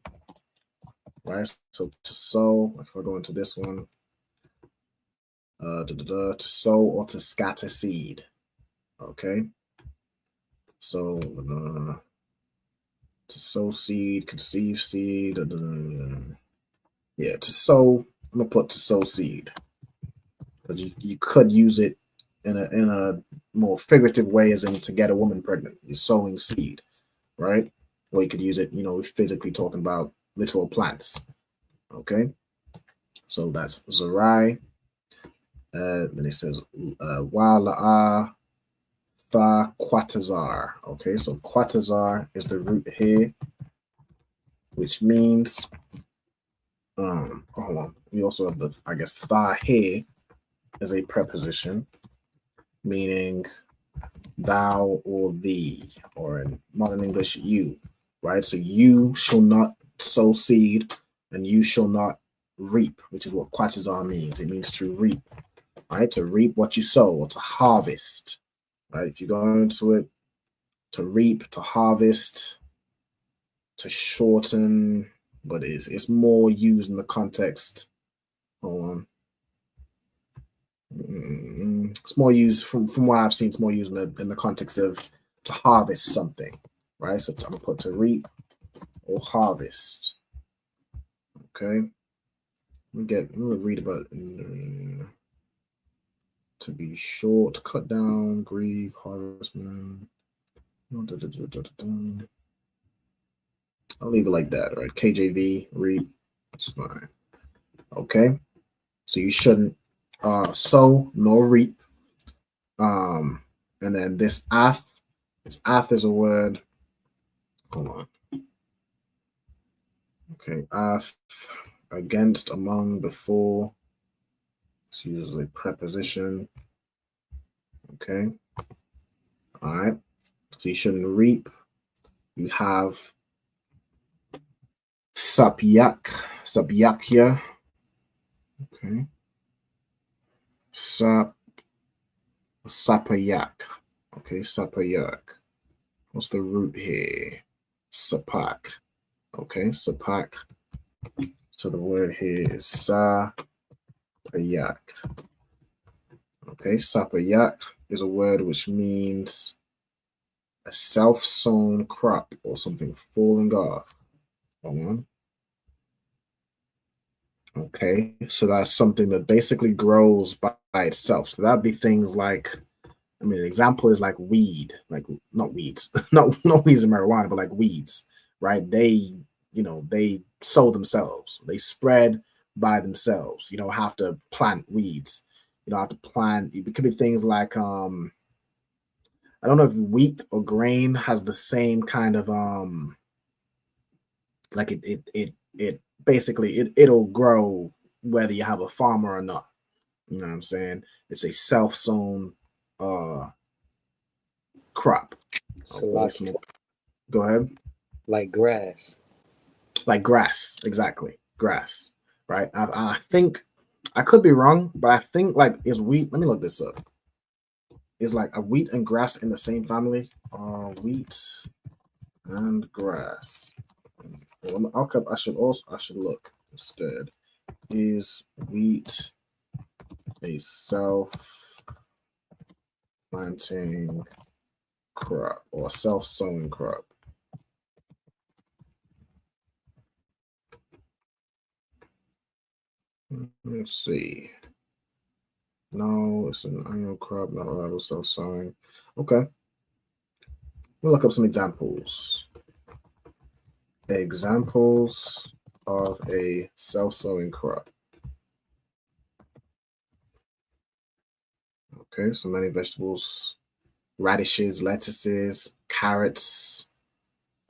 Right? So to sow, if I go into this one, to sow or to scatter seed, okay? So to sow seed, conceive seed, yeah, to sow, I'm gonna put to sow seed, because you could use it in a more figurative way, as in to get a woman pregnant. You're sowing seed, right? Or you could use it, physically talking about literal plants. Okay, so that's Zarai. Then it says Wa la'a fa quatazar. Okay, so quatazar is the root here, which means hold on. We also have the, I guess, tha here as a preposition, meaning thou or thee, or in modern English, you, right? So you shall not sow seed and you shall not reap, which is what Quatazar means. It means to reap, right? To reap what you sow, or to harvest, right? If you go into it, to reap, to harvest, to shorten, but it's more used in the context. Hold on. It's more used from what I've seen. It's more used in the context of to harvest something, right? So I'm gonna put to reap or harvest. Okay. I'm gonna read about to be short, cut down, grieve, harvestman. I'll leave it like that, right? KJV, reap. It's fine. Okay. So you shouldn't sow nor reap. And then this ath is a word. Hold on. Okay, ath, against, among, before. It's usually preposition. Okay. All right. So you shouldn't reap. You have sapyakya. Okay. Sapayak. Okay, sapayak. What's the root here? Sapak. Okay, sapak. So the word here is sapayak. Okay, sapayak is a word which means a self-sown crop or something falling off. Hold on. Okay, so that's something that basically grows by itself. So that'd be things like, I mean, an example is like weed, like not weeds, not weeds of marijuana, but like weeds, right? They sow themselves. They spread by themselves. You don't have to plant weeds. You don't have to plant. It could be things like, I don't know if wheat or grain has the same kind of, like it basically it'll grow whether you have a farmer or not. You know what I'm saying? It's a self-sown crop. Go ahead. Like grass. Like grass, exactly. Grass, right? I think I could be wrong, but I think like is wheat. Let me look this up. Is like a wheat and grass in the same family? Wheat and grass. Okay, I should look instead. Is wheat a self-planting crop or self-sowing crop? Let's see. No, it's an annual crop, not allowed self-sowing. Okay. We'll look up some examples. Examples of a self-sowing crop. Okay, so many vegetables, radishes, lettuces, carrots,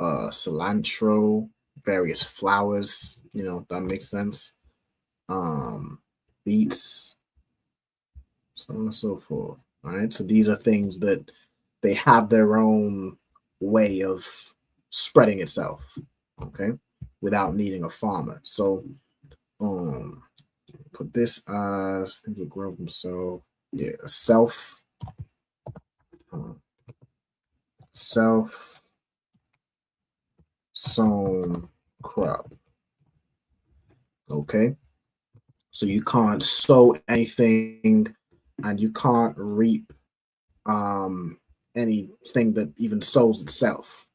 cilantro, various flowers, that makes sense. Beets, so on and so forth. All right, so these are things that they have their own way of spreading itself, okay, without needing a farmer. So put this as things will grow themselves. Yeah, self-sown crop. Okay, so you can't sow anything and you can't reap anything that even sows itself,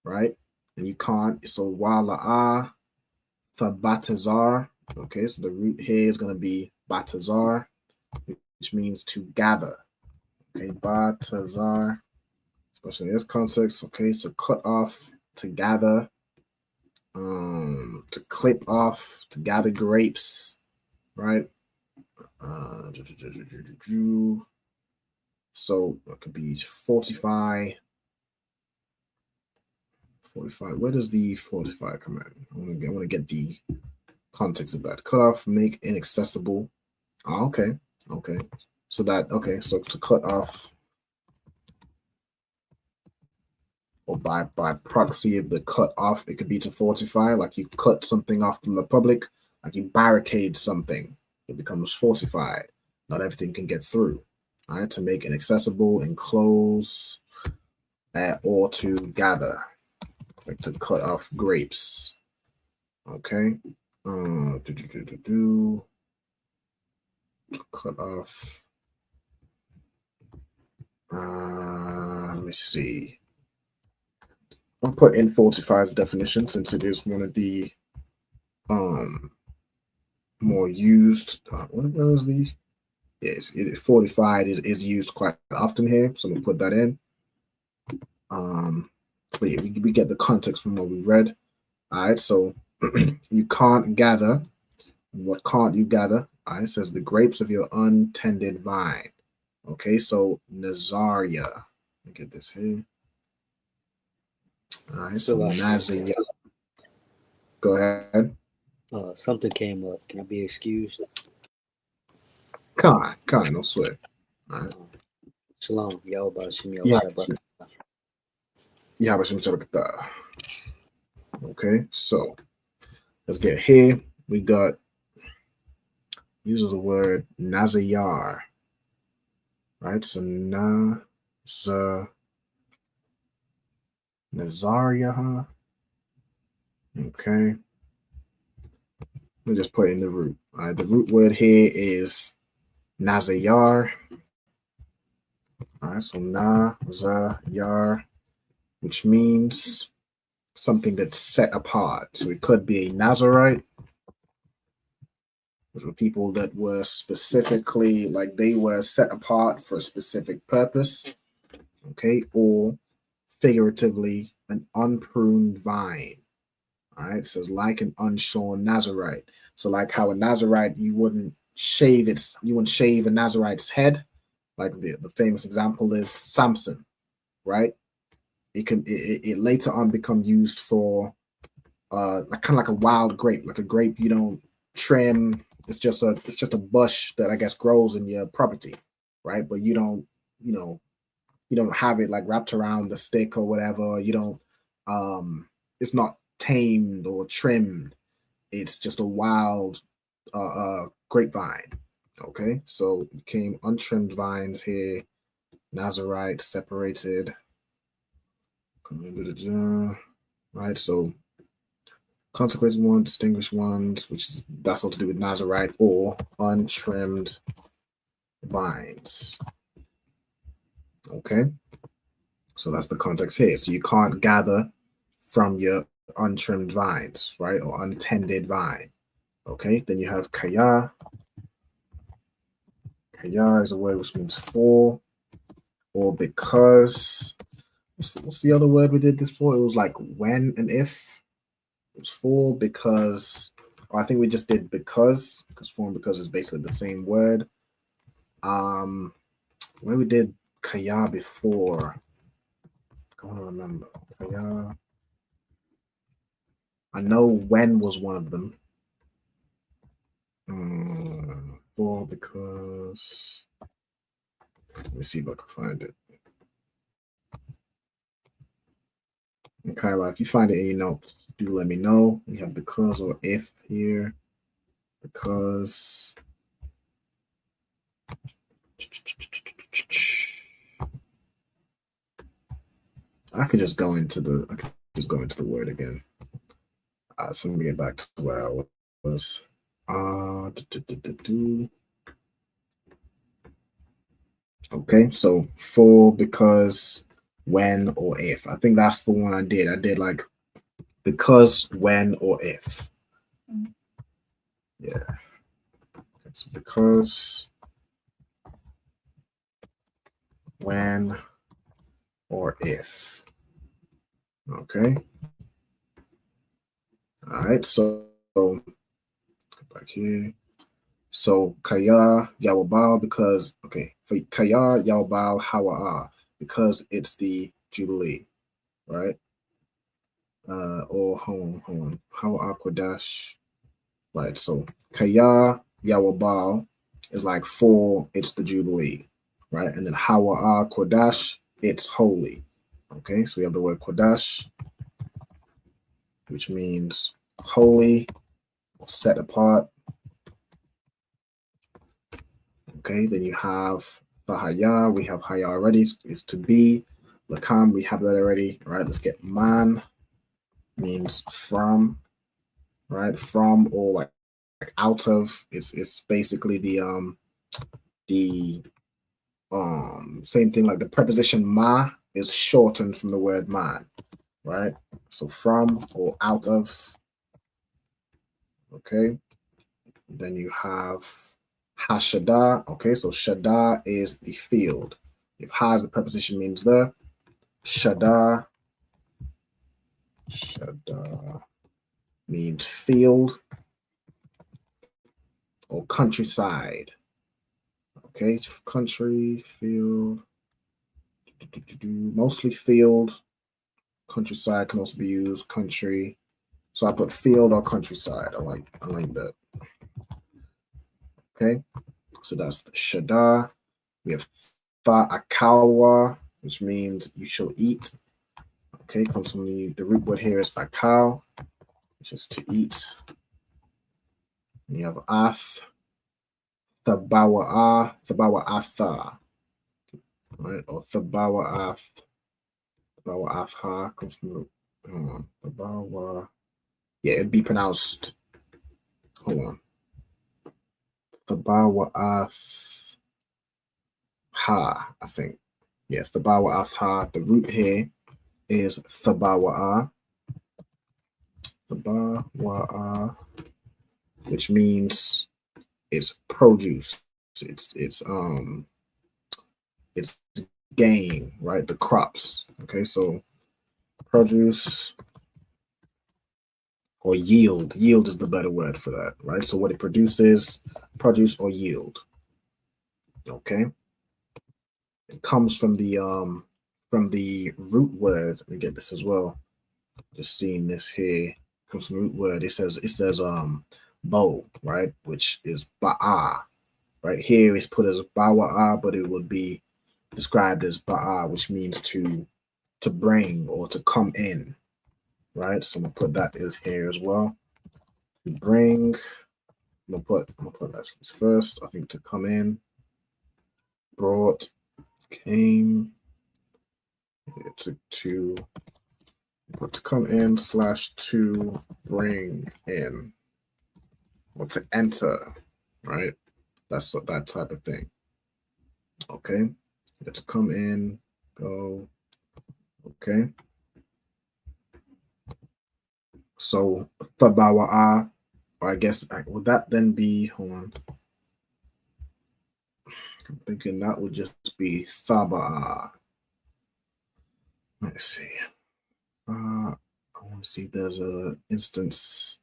right? And you can't. So wala'a batazar. Okay, so the root here is going to be batazar, which means to gather. Okay, batazar, especially in this context. Okay, so cut off, to gather, to clip off, to gather grapes, right? So it could be fortify. Where does the fortify come in? I want to get the context of that. Cut off, make inaccessible. Oh, okay. So to cut off or by proxy of the cut off, it could be to fortify, like you cut something off from the public, like you barricade something, it becomes fortified. Not everything can get through. All right, to make inaccessible, enclose, or to gather, like to cut off grapes. Okay. Cut off. Let me see. I'll put in fortify as definition since it is one of the more used. What was the? Yes, it is fortified is used quite often here, so I'm gonna put that in. But yeah, we get the context from what we read. All right, so you can't gather. What can't you gather? All right, it says the grapes of your untended vine. Okay, so Nazaria. Let me get this here. All right, so Nazaria. Go ahead. Something came up. Can I be excused? Khan, no sweat. All right. Shalom. Yahweh Shem Yeah. Shabbat. Okay, so let's get here. We got uses the word Nazayar. Right, so Nazaria. Okay. Let me just put in the root. All right, the root word here is Nazayar. All right, so Nazayar, which means something that's set apart. So it could be a Nazarite, which were people that were specifically, like they were set apart for a specific purpose, okay, or figuratively an unpruned vine. All right, so it's like an unshorn Nazarite. So like how a Nazarite, you wouldn't shave a Nazarite's head. Like the famous example is Samson, right? It later on become used for like kind of like a wild grape, like a grape you don't trim. It's just a bush that I guess grows in your property, right? But you don't have it like wrapped around the stick or whatever. You don't it's not tamed or trimmed. It's just a wild grapevine. Okay, so it came untrimmed vines here, Nazarite separated. Right, so consecrated ones, distinguished ones, that's all to do with Nazarite or untrimmed vines. Okay, so that's the context here. So you can't gather from your untrimmed vines, right, or untended vine. Okay, then you have kaya. Kaya is a word which means for or because. What's the other word we did this for? It was like when and if. It was for, because, or I think we just did because for and because is basically the same word. Where we did kaya before, I don't remember. Kaya. I know when was one of them. For, because. Let me see if I can find it. Okay, well, if you find it in your notes, do let me know. We have because or if here. Because. I could just go into the word again. So let me get back to where I was. Okay, so for, because, when, or if. I think that's the one I did. I did like because, when, or if. Yeah. Okay, so because, when, or if. Okay. All right, so back here. So kaya yawabal, because for kaya yawabal hawa'a, because it's the Jubilee, right? Or hold on. Hawa'a Qadash. Right, so kaya yawabal is like for it's the Jubilee, right? And then Hawa'a Qadash, it's holy. Okay, so we have the word Qadash, which means holy or set apart. Okay, then you have Thahaya, we have Haya already, is to be. Lakam, we have that already. All right, let's get man, means from, right? From or like out of. It's basically the same thing, like the preposition ma is shortened from the word man, right? So from or out of. Okay, then you have Hashada. Okay, so Shada is the field. If ha is the preposition, means the. Shada means field or countryside. Okay, country, field, mostly field. Countryside can also be used, country. So I put field or countryside. I like that. Okay, so that's the Shada. We have Akalwa, which means you shall eat. Okay, comes from the root word here is akal, which is to eat. And you have ath, thabawa atha, right? Or thabawa atha comes from thabawa. Yeah, it'd be pronounced. Hold on. Thabawa ath ha, I think. Yeah, thabawa ath ha. The root here is thabawa, which means it's produce. It's gain, right? The crops. Okay, so produce or yield. Yield is the better word for that, right? So what it produces, produce or yield. Okay. It comes from the root word. Let me get this as well. Just seeing this here. Comes from the root word. It says bow, right? Which is ba'a. Right here is put as bawa'a, but it would be described as ba'a, which means to bring or to come in. Right? So I'm gonna put that is here as well. To bring. I'm gonna put that first. I think to come in. Brought, came. To come in / to bring in or to enter, right? That's that type of thing. Okay, to come in, go. Okay, so thabawa'a, or I guess would that then be? Hold on, I'm thinking that would just be thaba'a. Let's see. I want to see if there's a instance.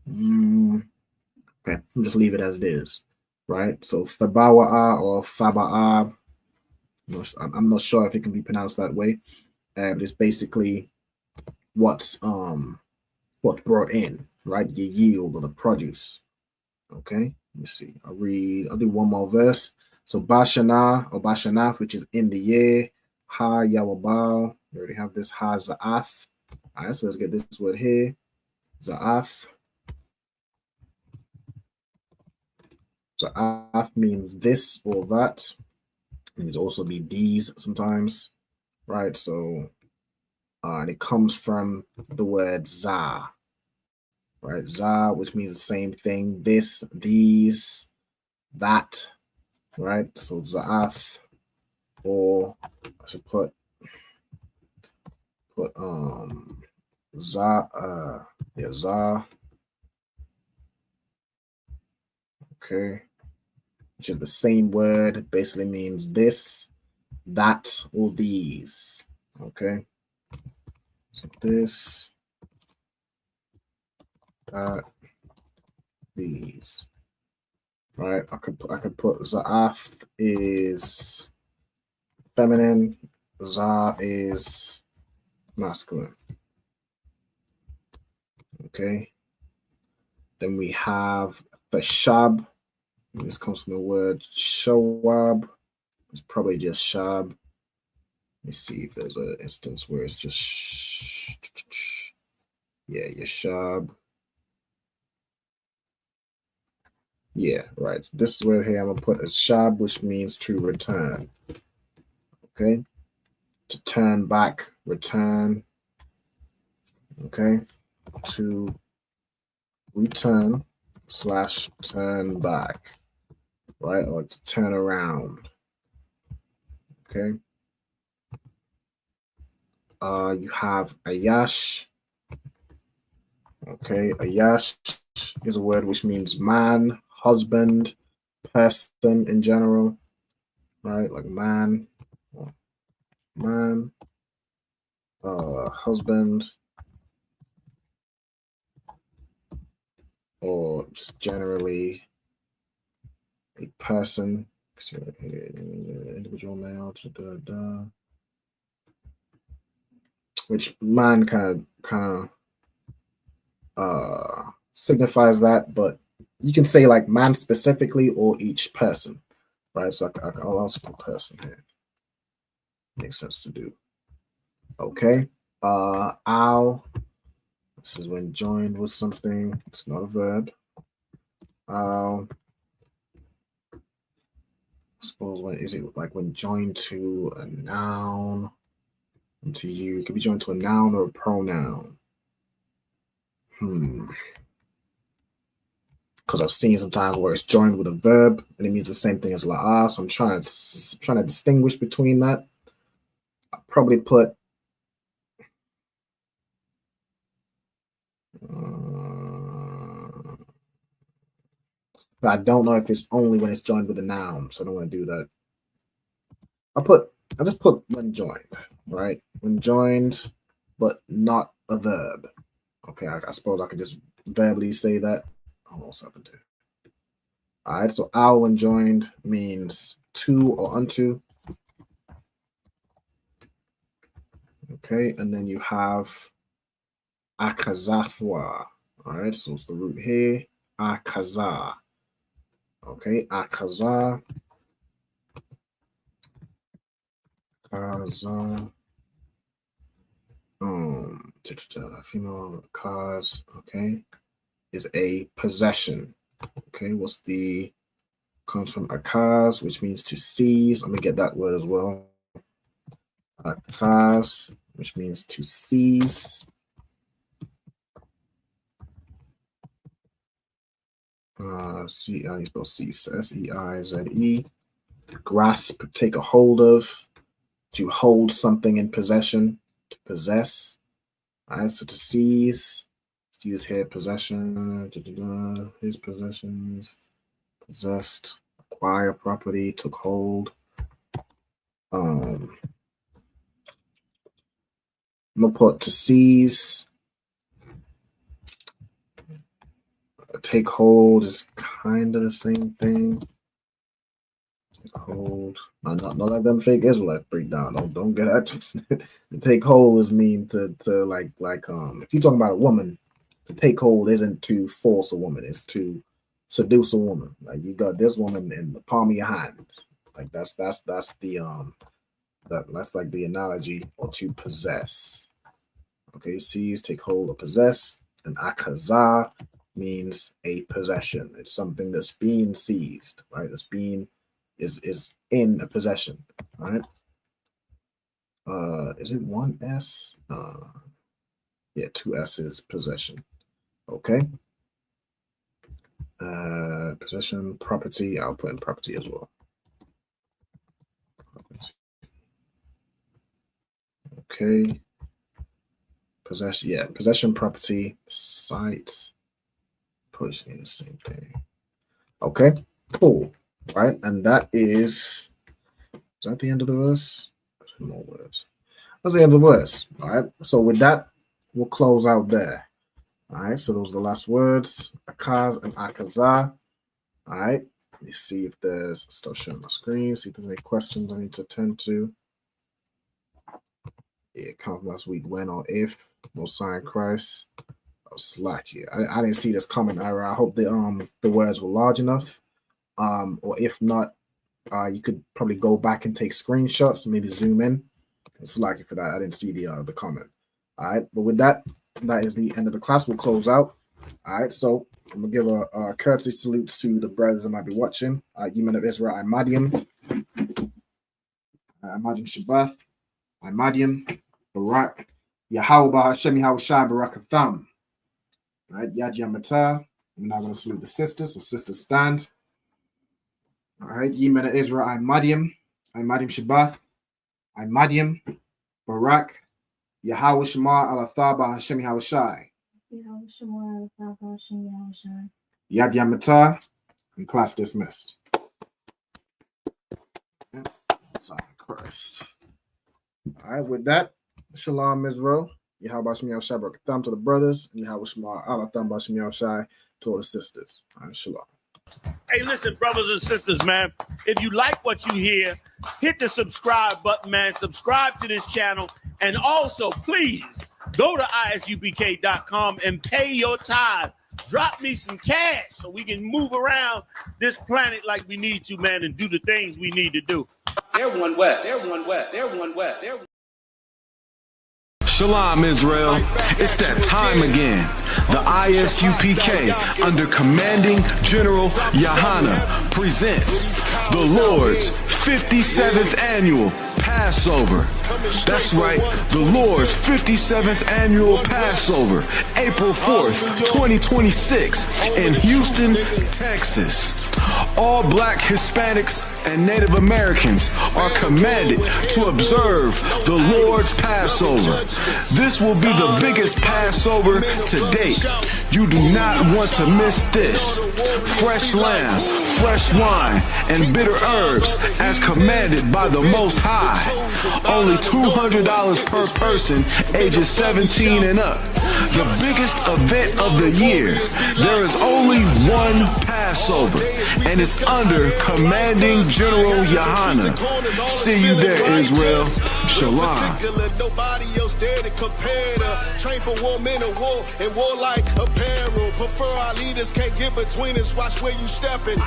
Okay, I'll just leave it as it is, right? So thabawa'a or thaba'a. I'm not sure if it can be pronounced that way. It's basically what's brought in, right? Your yield or the produce. Okay, let me see. I'll do one more verse. So Bashana or Bashanath, which is in the year. Ha Yawabal. We already have this Ha Za'ath. All right, so let's get this word here. Za'ath. Za'ath means this or that. It can also be these sometimes, right? So and it comes from the word za, right? Za, which means the same thing. This, these, that, right? So za'ath, or I should put za, za. Okay, which is the same word, basically means this, that, or these. Okay, so this, that, these. Right, I could put za'ath is feminine, za is masculine. Okay, then we have the shab, This comes from the word shawab. It's probably just shab. Let me see if there's an instance where it's just yeah, yashab. Yeah, right. This word here I'm gonna put as shab, which means to return. Okay, to turn back, return. Okay, to return / turn back, right? Or to turn around. Okay. You have ayash. Okay, ayash is a word which means man, husband, person in general, right? Like man, husband, or just generally a person. Individual male, which man kind of signifies that, but you can say like man specifically or each person, right? So I'll also put person here. Makes sense to do. Okay. Ow. This is when joined with something. It's not a verb. I suppose when is it like when joined to a noun? And to you, it could be joined to a noun or a pronoun. Because I've seen sometimes where it's joined with a verb and it means the same thing as la. So I'm trying to distinguish between that. I'll probably put but I don't know if it's only when it's joined with a noun, so I don't want to do that. I'll just put when joined, right? When joined, but not a verb. Okay, I suppose I could just verbally say that. Almost up and do. All right, so al when joined means to or unto. Okay, and then you have akazathwa. All right, so it's the root here, akaza. Okay, akaza. Kaza. Female cause, okay, is a possession. Okay, comes from akaz, which means to seize. Let me get that word as well. Akaz, which means to seize. You spell seize, S-E-I-Z-E. Grasp, take a hold of, to hold something in possession, to possess. All right, so to seize, it's used here, possession, his possessions, possessed, acquire property, took hold. I'm gonna put to seize. Take hold is kind of the same thing. Take hold. Not like them fake Israelites break down. Don't get that twisted. To take hold is mean to like if you're talking about a woman, to take hold isn't to force a woman, it's to seduce a woman. Like you got this woman in the palm of your hand. Like that's the that's like the analogy, or to possess. Okay, seize, take hold, or possess. And akazah means a possession. It's something that's being seized, right? That's being is in a possession, right? Is it one S? Yeah, two S's, possession. Okay. Possession, property. I'll put in property as well. Property. Okay. Possession, yeah, possession, property, site. Probably the same thing. Okay, cool. Right, and that is that the end of the verse? More words. That's the end of the verse. All right. So with that, we'll close out there. All right. So those are the last words. Akaz and akazah. All right. Let me see if there's stuff showing my screen. See if there's any questions I need to attend to. Yeah, count last week when or if. No sign Christ. I was slack here. I didn't see this comment error. I hope the words were large enough. or if not, you could probably go back and take screenshots, maybe zoom in. It's lucky for that. I didn't see the comment. All right, but with that, that is the end of the class. We'll close out. All right, so I'm gonna give a courtesy salute to the brothers that might be watching. Yemen of Israel, Imadium, Imadium Shabbat, Imadium, Barak, Yahweh Hashem Yahushai Barak Atham. All right, Yad Yamata. I'm now gonna salute the sisters. So sisters stand. All right, Yemen of Israel, Imadium, Imadium Shabbat, Imadium, Barak, Yahweh Shema Alathaba Hashem Yahushai. Yad Yamata, and class dismissed. Sorry, Christ. All right, with that, Shalom Israel. Yahweh Shem Yahushai Barak Atham to the brothers, and Yahweh Shema Alatham Hashem Yahushai to all the sisters. All right, Shalom. Hey, listen, brothers and sisters, man. If you like what you hear, hit the subscribe button, man. Subscribe to this channel. And also, please, go to ISUPK.com and pay your tithe. Drop me some cash so we can move around this planet like we need to, man, and do the things we need to do. They're one West. They're one West. They're one West. They're Shalom, Israel. It's that time again. The ISUPK, under Commanding General Yahana, presents the Lord's 57th Annual Passover. That's right, the Lord's 57th Annual Passover, April 4th, 2026, in Houston, Texas. All Black, Hispanics, and Native Americans are commanded to observe the Lord's Passover. This will be the biggest Passover to date. You do not want to miss this. Fresh lamb, fresh wine, and bitter herbs as commanded by the Most High. Only $200 per person, ages 17 and up. The biggest event of the year. There is only one Passover, and it's under Commanding General Yahana. See you there, Israel. Shalom. Nobody else there to compare to. Train for war, men of war, and warlike apparel. Prefer our leaders, can't get between us. Watch where you stepping.